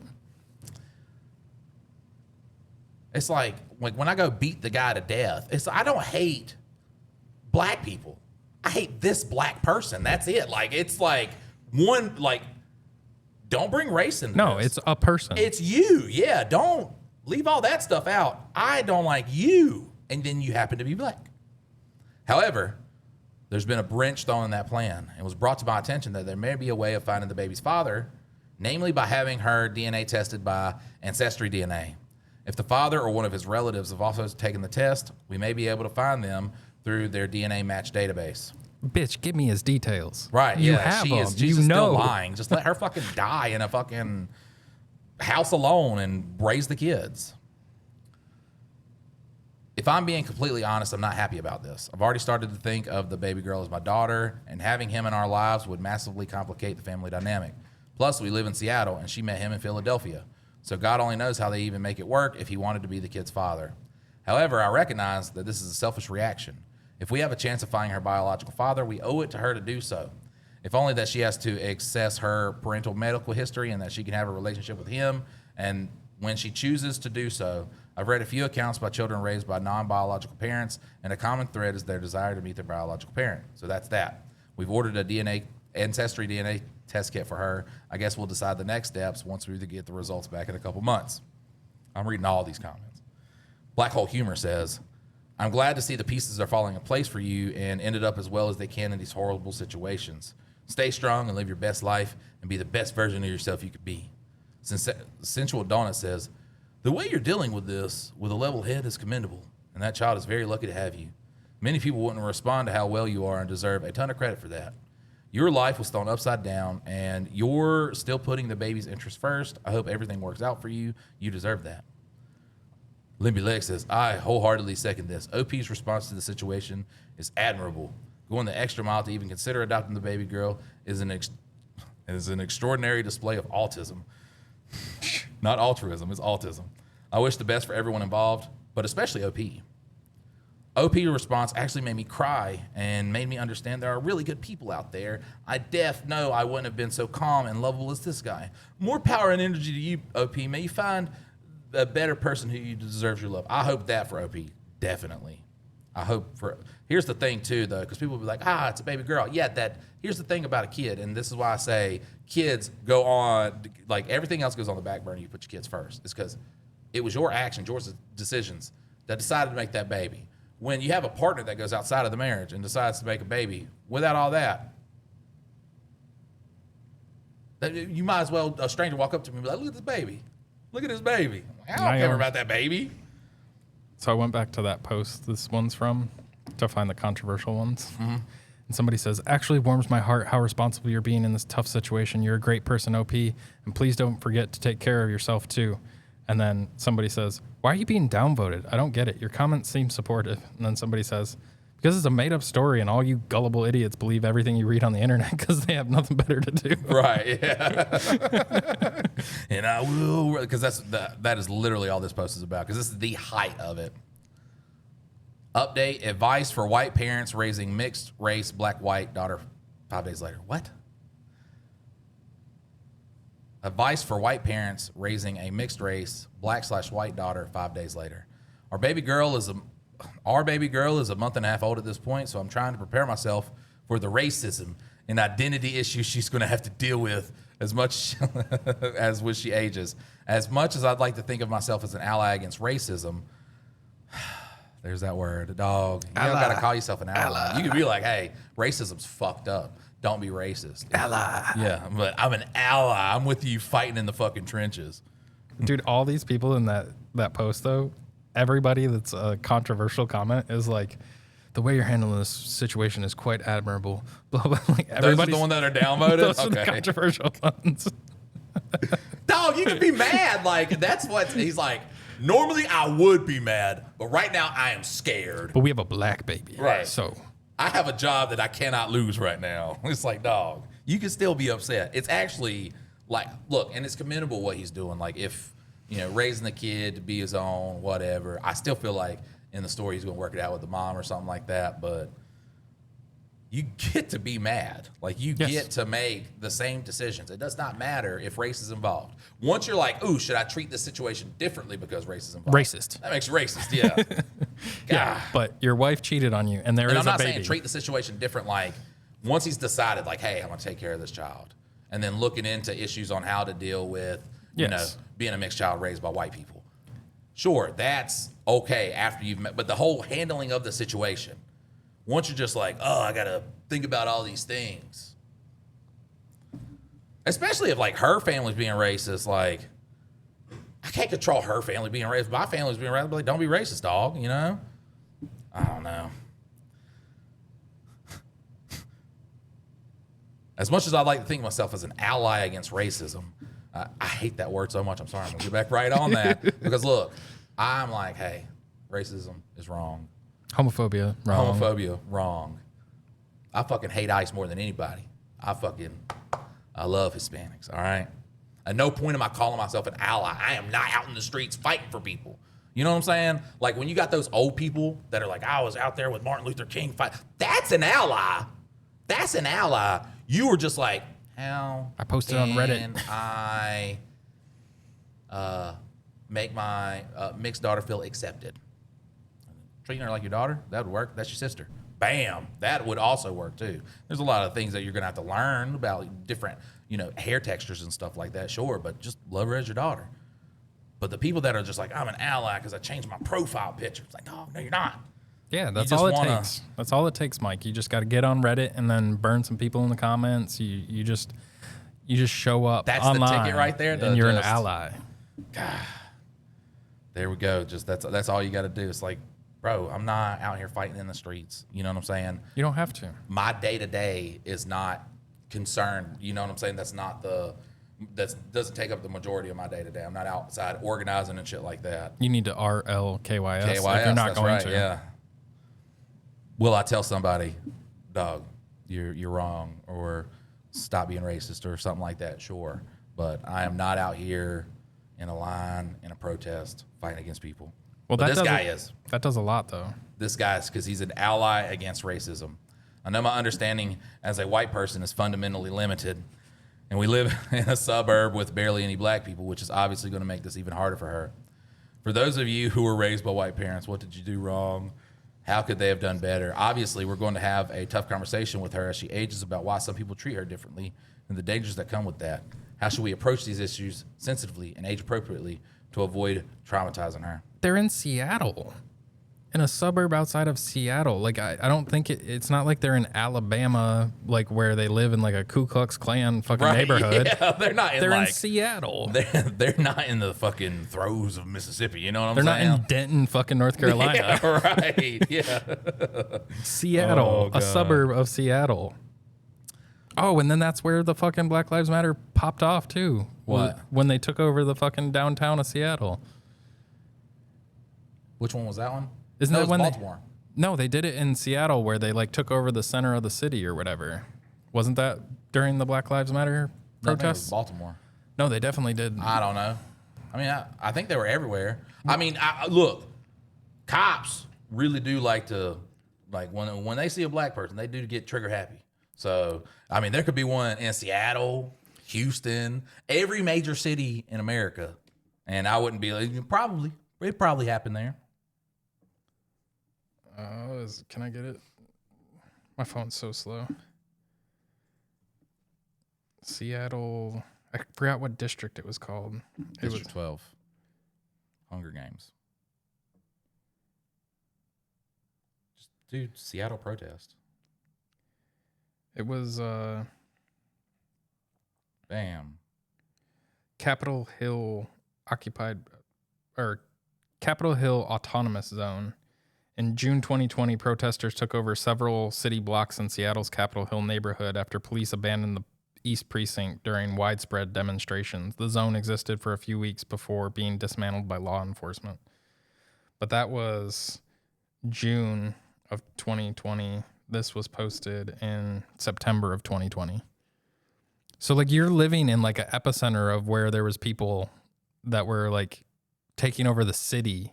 It's like when I go beat the guy to death, I don't hate black people. I hate this black person. That's it. Like, it's like don't bring race into No, this. it's a person. It's you. Yeah, don't leave all that stuff out. I don't like you. And then you happen to be black. However, there's been a wrench thrown in that plan. It was brought to my attention that there may be a way of finding the baby's father, namely by having her DNA tested by Ancestry DNA. If the father or one of his relatives have also taken the test, we may be able to find them through their DNA match database. Bitch, give me his details. Right, You yeah. have She's them. just still lying. Just let her fucking die in a fucking house alone and raise the kids. If I'm being completely honest, I'm not happy about this. I've already started to think of the baby girl as my daughter, and having him in our lives would massively complicate the family dynamic. Plus, we live in Seattle, and she met him in Philadelphia. So God only knows how they even make it work if he wanted to be the kid's father. However, I recognize that this is a selfish reaction. If we have a chance of finding her biological father, we owe it to her to do so. If only that she has to access her parental medical history and that she can have a relationship with him. And when she chooses to do so, I've read a few accounts by children raised by non-biological parents, and a common thread is their desire to meet their biological parent. So that's that. We've ordered a Ancestry DNA test kit for her. I guess we'll decide the next steps once we get the results back in a couple months. I'm reading all these comments. Black Hole Humor says, I'm glad to see the pieces are falling in place for you and ended up as well as they can in these horrible situations. Stay strong and live your best life and be the best version of yourself you could be. Sensual Donna says, the way you're dealing with this with a level head is commendable, and that child is very lucky to have you. Many people wouldn't respond to how well you are and deserve a ton of credit for that. Your life was thrown upside down, and you're still putting the baby's interest first. I hope everything works out for you. You deserve that. Limby Leg says, I wholeheartedly second this. OP's response to the situation is admirable. Going the extra mile to even consider adopting the baby girl is an extraordinary display of autism. Not altruism, it's autism. I wish the best for everyone involved, but especially OP. OP's response actually made me cry and made me understand there are really good people out there. I know I wouldn't have been so calm and lovable as this guy. More power and energy to you, OP. May you find a better person who deserves your love. I hope that for OP, definitely. Here's the thing too, though, because people will be like, it's a baby girl. Yeah, here's the thing about a kid, and this is why I say kids go on, like everything else goes on the back burner, you put your kids first. It's because it was your actions, your decisions that decided to make that baby. When you have a partner that goes outside of the marriage and decides to make a baby, without all that, you might as well, a stranger walk up to me and be like, look at this baby. Look at this baby. I don't care about that baby. So I went back to that post this one's from to find the controversial ones. Mm-hmm. And somebody says, actually warms my heart how responsible you're being in this tough situation. You're a great person, OP, and please don't forget to take care of yourself too. And then somebody says, why are you being downvoted? I don't get it. Your comments seem supportive. And then somebody says, because it's a made-up story and all you gullible idiots believe everything you read on the internet because they have nothing better to do. Right, yeah. And I will, because that is literally all this post is about, because this is the height of it. Update, advice for white parents raising mixed-race black-white daughter 5 days later. What? Advice for white parents raising a mixed race black/white daughter 5 days later. Our baby girl is a month and a half old at this point, so I'm trying to prepare myself for the racism and identity issues she's going to have to deal with as much as when she ages. As much as I'd like to think of myself as an ally against racism, there's that word, dog. You don't got to call yourself an ally. You can be like, hey, racism's fucked up. Don't be racist. Ally. Yeah, but I'm an ally. I'm with you fighting in the fucking trenches. Dude, all these people in that post, though, everybody that's a controversial comment is like, the way you're handling this situation is quite admirable. Blah, blah. Like, Those are the ones that are downvoted? Those are the controversial ones. Dog, you can be mad. Like, that's what he's like. Normally, I would be mad, but right now, I am scared. But we have a black baby. Right. So I have a job that I cannot lose right now. It's like, dog, you can still be upset. It's actually like, look, and it's commendable what he's doing. Like, if, raising the kid to be his own, whatever, I still feel like in the story he's going to work it out with the mom or something like that. But you get to be mad. Like, you get to make the same decisions. It does not matter if race is involved. Once you're like, ooh, should I treat this situation differently because race is involved? Racist. That makes you racist, yeah. yeah, but your wife cheated on you, and there is I'm not a baby. saying treat the situation different. Like, once he's decided, like, hey, I'm going to take care of this child, and then looking into issues on how to deal with, being a mixed child raised by white people. Sure, that's okay after you've met, but the whole handling of the situation, once you're just like, oh, I got to think about all these things. Especially if, like, her family's being racist, like, I can't control her family being racist. My family's being racist, but like, don't be racist, dog, I don't know. As much as I'd like to think of myself as an ally against racism, I hate that word so much. I'm sorry. I'm going to get back right on that. Because, look, I'm like, hey, racism is wrong. Homophobia, wrong. Homophobia, wrong. I fucking hate ICE more than anybody. I love Hispanics, all right? At no point am I calling myself an ally. I am not out in the streets fighting for people. You know what I'm saying? Like, when you got those old people that are like, I was out there with Martin Luther King fight. That's an ally. That's an ally. You were just like, how I posted on Reddit. can I make my mixed daughter feel accepted? Treating her like your daughter, that would work. That's your sister. Bam. That would also work too. There's a lot of things that you're gonna have to learn about different, hair textures and stuff like that. Sure, but just love her as your daughter. But the people that are just like, I'm an ally because I changed my profile picture. It's like, no, you're not. Yeah, that's just all it wanna- takes. That's all it takes, Mike. You just got to get on Reddit and then burn some people in the comments. You just show up. That's the online, ticket right there, and you're an just- ally. There we go. Just that's all you got to do. It's like, bro, I'm not out here fighting in the streets. You know what I'm saying? You don't have to. My day to day is not concerned. You know what I'm saying? That doesn't take up the majority of my day to day. I'm not outside organizing and shit like that. You need to RLKYS KYS, if you're not that's going right, to. Yeah. Will I tell somebody, dog, you're wrong, or stop being racist or something like that? Sure. But I am not out here in a line, in a protest, fighting against people. Well, But that this does guy a- is. That does a lot, though. This guy's because he's an ally against racism. I know my understanding as a white person is fundamentally limited, and we live in a suburb with barely any black people, which is obviously going to make this even harder for her. For those of you who were raised by white parents, what did you do wrong? How could they have done better? Obviously, we're going to have a tough conversation with her as she ages about why some people treat her differently and the dangers that come with that. How should we approach these issues sensitively and age appropriately to avoid traumatizing her? They're in Seattle, in a suburb outside of Seattle. Like, I don't think it's not like they're in Alabama, like where they live in like a Ku Klux Klan fucking neighborhood. Yeah, they're not in They're like, in Seattle. They're not in the fucking throes of Mississippi. You know what I'm They're not saying? in Denton, fucking North Carolina. Yeah, right. Yeah. Seattle, Oh, God. a suburb of Seattle. Oh, and then that's where the fucking Black Lives Matter popped off too. What? When they took over the fucking downtown of Seattle. Which one was that one? Isn't No, that it was when Baltimore? No, they did it in Seattle where they like took over the center of the city or whatever. Wasn't that during the Black Lives Matter No, I think it was protests? Baltimore. No, they definitely did. I don't know. I mean, I think they were everywhere. I mean, look, cops really do like to, like when they see a black person, they do get trigger happy. So, I mean, there could be one in Seattle, Houston, every major city in America. And I wouldn't be like, it probably happened there. Can I get it? My phone's so slow. Seattle. I forgot what district it was called. District 12. Hunger Games. Dude, Seattle protest. It was Bam. Capitol Hill Autonomous Zone. In June 2020, protesters took over several city blocks in Seattle's Capitol Hill neighborhood after police abandoned the East Precinct during widespread demonstrations. The zone existed for a few weeks before being dismantled by law enforcement. But that was June of 2020. This was posted in September of 2020. So like you're living in like an epicenter of where there was people that were like taking over the city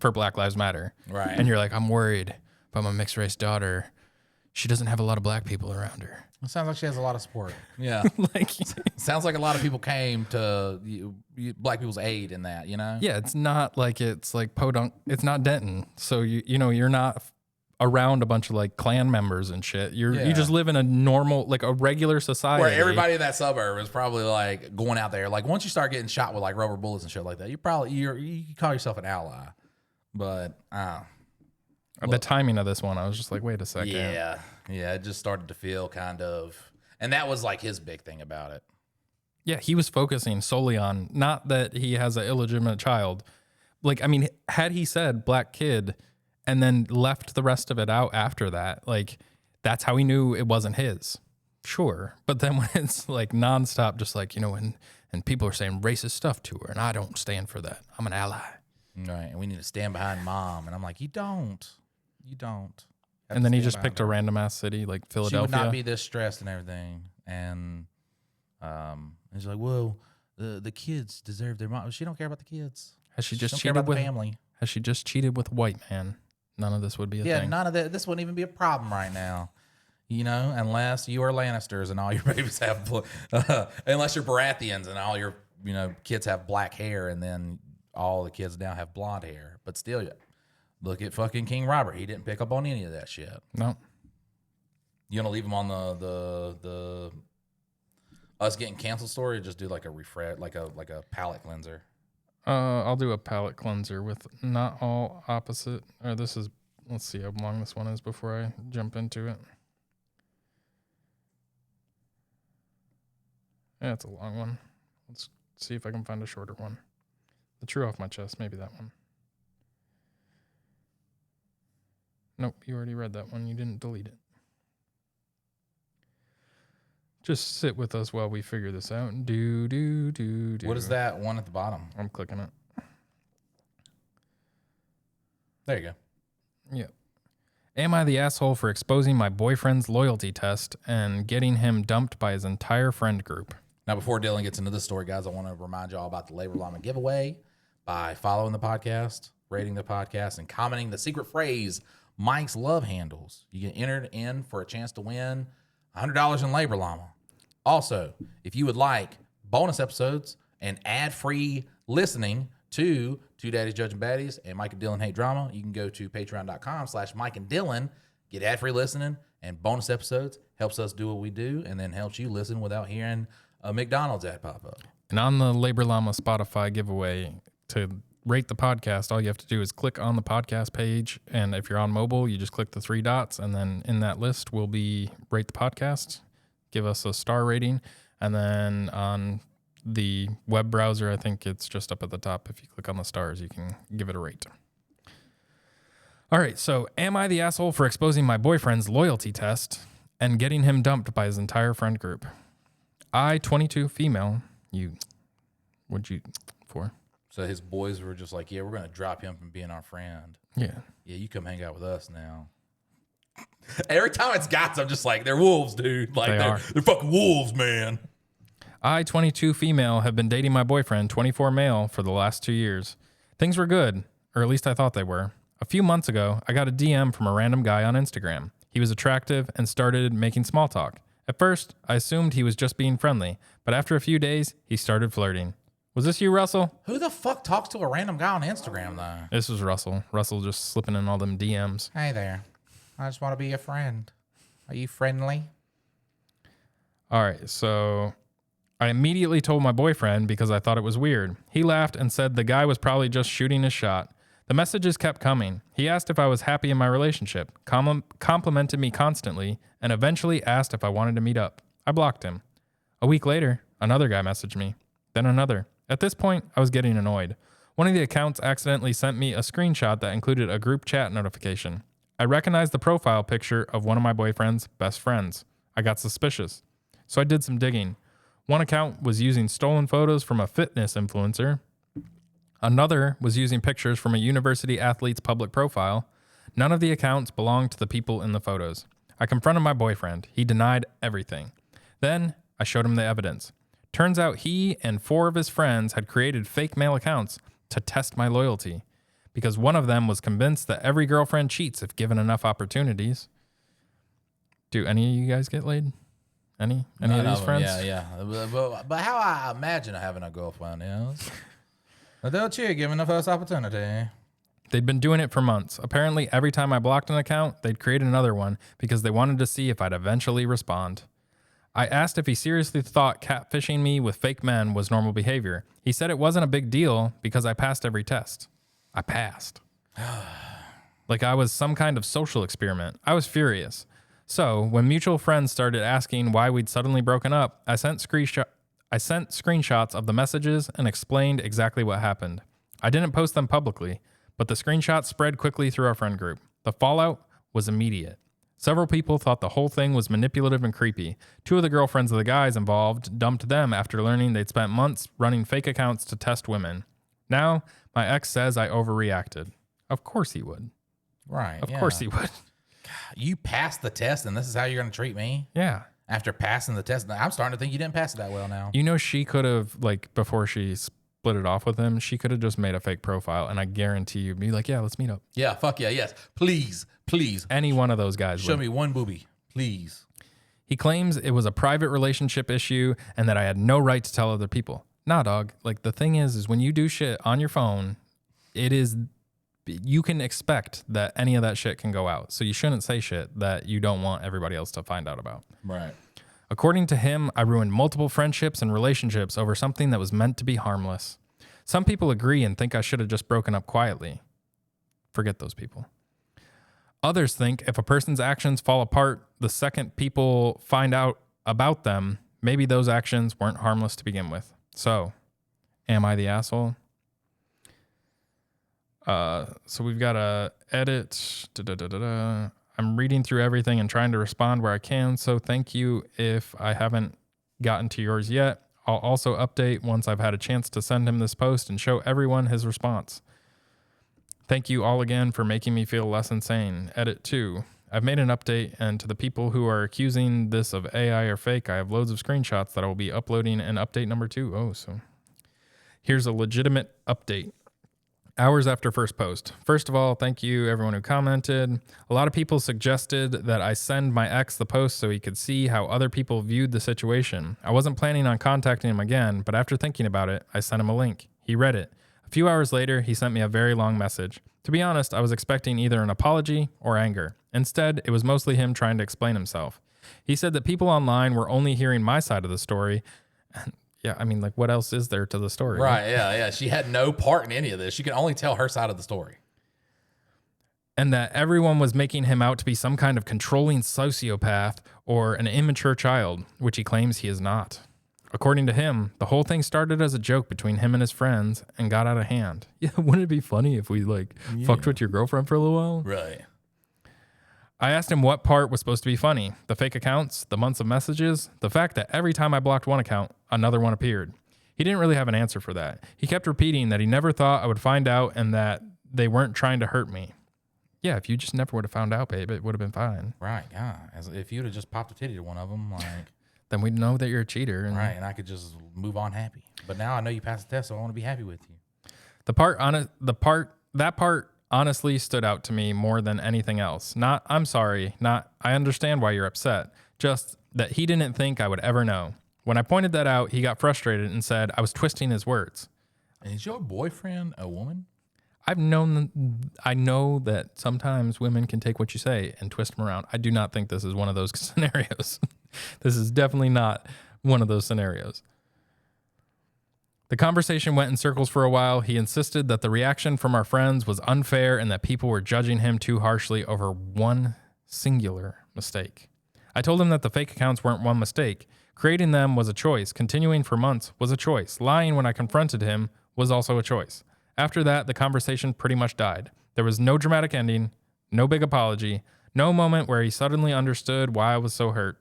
for Black Lives Matter. Right. And you're like, I'm worried about my mixed race daughter. She doesn't have a lot of black people around her. It sounds like she has a lot of support. Yeah. Like, sounds like a lot of people came to black people's aid in that, you know? yeah, it's not like it's like podunk. It's not Denton. So you know, you're not around a bunch of like Klan members and shit. You just live in a normal, like a regular society. Where everybody in that suburb is probably like going out there. Like once you start getting shot with like rubber bullets and shit like that, you call yourself an ally. But the timing of this one, I was just like, wait a second. Yeah, it just started to feel kind of, and that was like his big thing about it. Yeah, he was focusing solely on not that he has an illegitimate child. Like, I mean, had he said black kid and then left the rest of it out after that, like that's how he knew it wasn't his. Sure. But then when it's like nonstop, just like, you know, and people are saying racist stuff to her and I don't stand for that. I'm an ally. Right, and we need to stand behind mom. And I'm like, you don't. And then he just picked a random ass city like Philadelphia. She would not be this stressed and everything. And he's like, well, the kids deserve their mom. She don't care about the kids. Has she just cheated cheated with family? Has she just cheated with a white man? None of this would be a thing. Yeah, none of that. This wouldn't even be a problem right now. You know, unless you are Lannisters and all your babies have, unless you're Baratheons and all your kids have black hair, and then all the kids now have blonde hair. But still, look at fucking King Robert. He didn't pick up on any of that shit. No. You gonna leave him on the us getting canceled story, or just do like a refresh, like a palate cleanser? I'll do a palate cleanser with not all opposite. Or this is, let's see how long this one is before I jump into it. Yeah, it's a long one. Let's see if I can find a shorter one. The True Off My Chest, maybe that one. Nope, you already read that one. You didn't delete it. Just sit with us while we figure this out. Do. What is that one at the bottom? I'm clicking it. There you go. Yeah. Am I the asshole for exposing my boyfriend's loyalty test and getting him dumped by his entire friend group? Now, before Dylan gets into this story, guys, I want to remind you all about the Labor Llama giveaway by following the podcast, rating the podcast, and commenting the secret phrase, Mike's Love Handles. You get entered in for a chance to win $100 in Labor Llama. Also, if you would like bonus episodes and ad-free listening to Two Daddies Judging Baddies and Mike and Dylan Hate Drama, you can go to patreon.com/Mike and Dylan, get ad-free listening and bonus episodes. Helps us do what we do, and then helps you listen without hearing a McDonald's ad pop up. And on the Labor Llama Spotify giveaway, to rate the podcast, all you have to do is click on the podcast page. And if you're on mobile, you just click the 3 dots. And then in that list will be rate the podcast, give us a star rating. And then on the web browser, I think it's just up at the top. If you click on the stars, you can give it a rate. All right. So am I the asshole for exposing my boyfriend's loyalty test and getting him dumped by his entire friend group? I, 22, female. What'd you for? So his boys were just like, yeah, we're going to drop him from being our friend. Yeah. Yeah, you come hang out with us now. Every time it's guys, I'm just like, they're wolves, dude. Like, they're fucking wolves, man. I, 22, female, have been dating my boyfriend, 24, male, for the last 2 years. Things were good, or at least I thought they were. A few months ago, I got a DM from a random guy on Instagram. He was attractive and started making small talk. At first, I assumed he was just being friendly, but after a few days, he started flirting. Was this you, Russell? Who the fuck talks to a random guy on Instagram, though? This was Russell. Russell just slipping in all them DMs. Hey there. I just want to be a friend. Are you friendly? All right, so I immediately told my boyfriend because I thought it was weird. He laughed and said the guy was probably just shooting his shot. The messages kept coming. He asked if I was happy in my relationship, complimented me constantly, and eventually asked if I wanted to meet up. I blocked him. A week later, another guy messaged me, then another. At this point, I was getting annoyed. One of the accounts accidentally sent me a screenshot that included a group chat notification. I recognized the profile picture of one of my boyfriend's best friends. I got suspicious. So I did some digging. One account was using stolen photos from a fitness influencer. Another was using pictures from a university athlete's public profile. None of the accounts belonged to the people in the photos. I confronted my boyfriend. He denied everything. Then I showed him the evidence. Turns out he and 4 of his friends had created fake male accounts to test my loyalty because one of them was convinced that every girlfriend cheats if given enough opportunities. Do any of you guys get laid? Any of these friends? Yeah. But how I imagine having a girlfriend is, they'll cheat given the first opportunity. They'd been doing it for months. Apparently, every time I blocked an account, they'd create another one because they wanted to see if I'd eventually respond. I asked if he seriously thought catfishing me with fake men was normal behavior. He said it wasn't a big deal because I passed every test. I passed. Like I was some kind of social experiment. I was furious. So when mutual friends started asking why we'd suddenly broken up, I sent screenshots of the messages and explained exactly what happened. I didn't post them publicly, but the screenshots spread quickly through our friend group. The fallout was immediate. Several people thought the whole thing was manipulative and creepy. 2 of the girlfriends of the guys involved dumped them after learning they'd spent months running fake accounts to test women. Now, my ex says I overreacted. Of course he would. Right. Of course he would. You passed the test, and this is how you're going to treat me? Yeah. After passing the test, I'm starting to think you didn't pass it that well now. You know, she could have, like, before she split it off with him, she could have just made a fake profile, and I guarantee you, be like, yeah, let's meet up. Yeah, fuck yeah, yes. Please. Any one of those guys Show would. me one booby, please. He claims it was a private relationship issue and that I had no right to tell other people. Nah, dog. Like, the thing is when you do shit on your phone, you can expect that any of that shit can go out. So you shouldn't say shit that you don't want everybody else to find out about. Right. According to him, I ruined multiple friendships and relationships over something that was meant to be harmless. Some people agree and think I should have just broken up quietly. Forget those people. Others think if a person's actions fall apart the second people find out about them, maybe those actions weren't harmless to begin with. So, am I the asshole? So we've got a edit. I'm reading through everything and trying to respond where I can. So thank you if I haven't gotten to yours yet. I'll also update once I've had a chance to send him this post and show everyone his response. Thank you all again for making me feel less insane. Edit 2. I've made an update, and to the people who are accusing this of AI or fake, I have loads of screenshots that I will be uploading in update number 2. Oh, so here's a legitimate update. Hours after first post. First of all, thank you everyone who commented. A lot of people suggested that I send my ex the post so he could see how other people viewed the situation. I wasn't planning on contacting him again, but after thinking about it, I sent him a link. He read it. A few hours later, he sent me a very long message. To be honest, I was expecting either an apology or anger. Instead, it was mostly him trying to explain himself. He said that people online were only hearing my side of the story. Yeah, I mean, like, what else is there to the story? Right, yeah. She had no part in any of this. She can only tell her side of the story. And that everyone was making him out to be some kind of controlling sociopath or an immature child, which he claims he is not. According to him, the whole thing started as a joke between him and his friends and got out of hand. Yeah, wouldn't it be funny if we, fucked with your girlfriend for a little while? Right. I asked him what part was supposed to be funny. The fake accounts, the months of messages, the fact that every time I blocked one account, another one appeared. He didn't really have an answer for that. He kept repeating that he never thought I would find out and that they weren't trying to hurt me. Yeah, if you just never would have found out, babe, it would have been fine. Right, yeah. As if you'd have just popped a titty to one of them, then we'd know that you're a cheater. Right, and I could just move on happy. But now I know you passed the test, so I want to be happy with you. That part honestly stood out to me more than anything else. Not, I'm sorry, not, I understand why you're upset. Just, that he didn't think I would ever know. When I pointed that out, he got frustrated and said I was twisting his words. And is your boyfriend a woman? I know that sometimes women can take what you say and twist them around. I do not think this is one of those scenarios. This is definitely not one of those scenarios. The conversation went in circles for a while. He insisted that the reaction from our friends was unfair and that people were judging him too harshly over one singular mistake. I told him that the fake accounts weren't one mistake. Creating them was a choice. Continuing for months was a choice. Lying when I confronted him was also a choice. After that, the conversation pretty much died. There was no dramatic ending, no big apology, no moment where he suddenly understood why I was so hurt.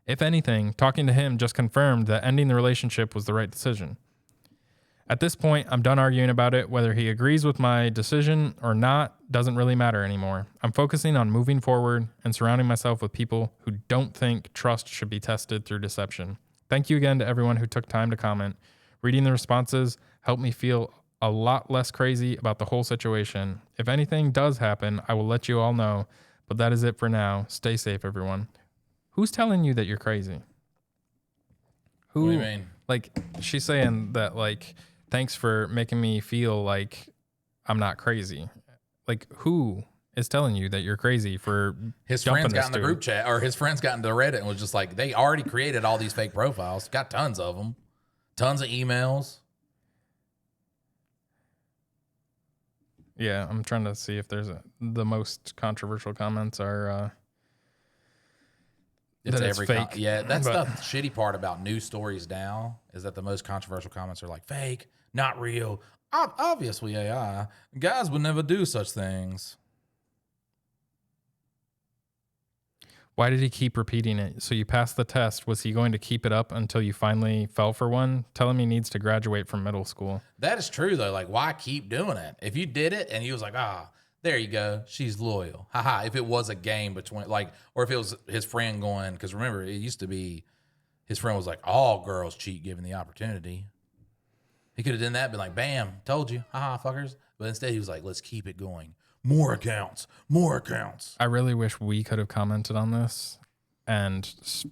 If anything, talking to him just confirmed that ending the relationship was the right decision. At this point, I'm done arguing about it. Whether he agrees with my decision or not doesn't really matter anymore. I'm focusing on moving forward and surrounding myself with people who don't think trust should be tested through deception. Thank you again to everyone who took time to comment. Reading the responses helped me feel a lot less crazy about the whole situation. If anything does happen, I will let you all know. But that is it for now. Stay safe, everyone. Who's telling you that you're crazy? Who, What do you mean? Like, she's saying that, like, thanks for making me feel like I'm not crazy. Like, who is telling you that you're crazy for His dumping friends got this in the dude? group chat, or his friends got into Reddit and was just like, they already created all these fake profiles. Got tons of them. Tons of emails. Yeah, I'm trying to see if there's the most controversial comments are It's that it's every fake. yeah, that's But- the shitty part about news stories now is that the most controversial comments are like fake, not real, obviously AI. Guys would never do such things. Why did he keep repeating it? So you passed the test. Was he going to keep it up until you finally fell for one? Tell him he needs to graduate from middle school. That is true though. Like, why keep doing it? If you did it and he was like, there you go, she's loyal. Haha. If it was a game between like, or if it was his friend going, because remember, it used to be his friend was like, all girls cheat given the opportunity. He could have done that, been like, bam, told you, haha, fuckers. But instead he was like, let's keep it going. More accounts, more accounts. I really wish we could have commented on this and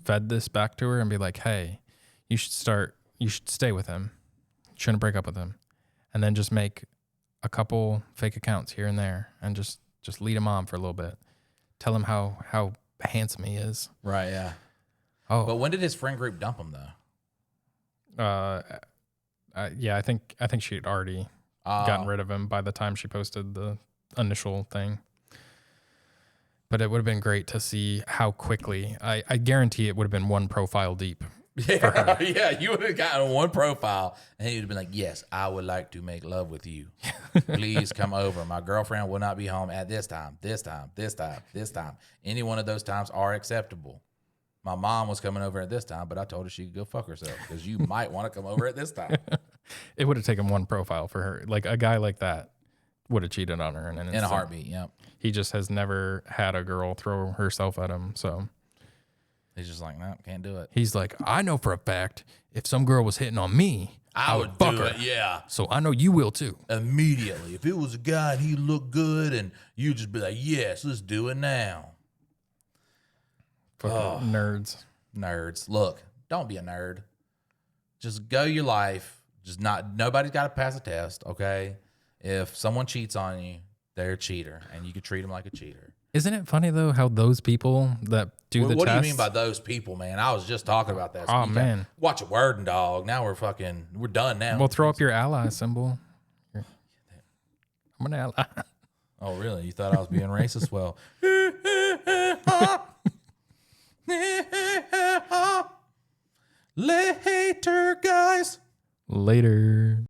fed this back to her and be like, hey, you should stay with him. You shouldn't break up with him. And then just make a couple fake accounts here and there and just lead him on for a little bit. Tell him how handsome he is. Right, yeah. Oh, But when did his friend group dump him though? yeah, I think she had already gotten rid of him by the time she posted the initial thing. But it would have been great to see how quickly. I guarantee it would have been one profile deep. Yeah, yeah, you would have gotten one profile and he would have been like, yes, I would like to make love with you. Please come over. My girlfriend will not be home at this time, this time, this time, this time. Any one of those times are acceptable. My mom was coming over at this time, but I told her she could go fuck herself because you might want to come over at this time. It would have taken one profile for her. Like a guy like that would have cheated on her in an instant. In a heartbeat, yep. He just has never had a girl throw herself at him. So He's just like, no, can't do it. he's like, I know for a fact if some girl was hitting on me, I would fuck do her. it, yeah. So I know you will too. Immediately. If it was a guy and he looked good and you just be like, yes, let's do it now. Fucking nerds. Nerds. Look, don't be a nerd. Just go your life. Nobody's got to pass a test, okay? If someone cheats on you, they're a cheater, and you can treat them like a cheater. Isn't it funny though how those people that do the What do you test? mean by those people, man? I was just talking about that. Oh, you man. watch a word, dog. Now we're done now. Well, throw up your ally symbol. I'm an ally. Oh, really? You thought I was being racist? Well, later, guys. Later.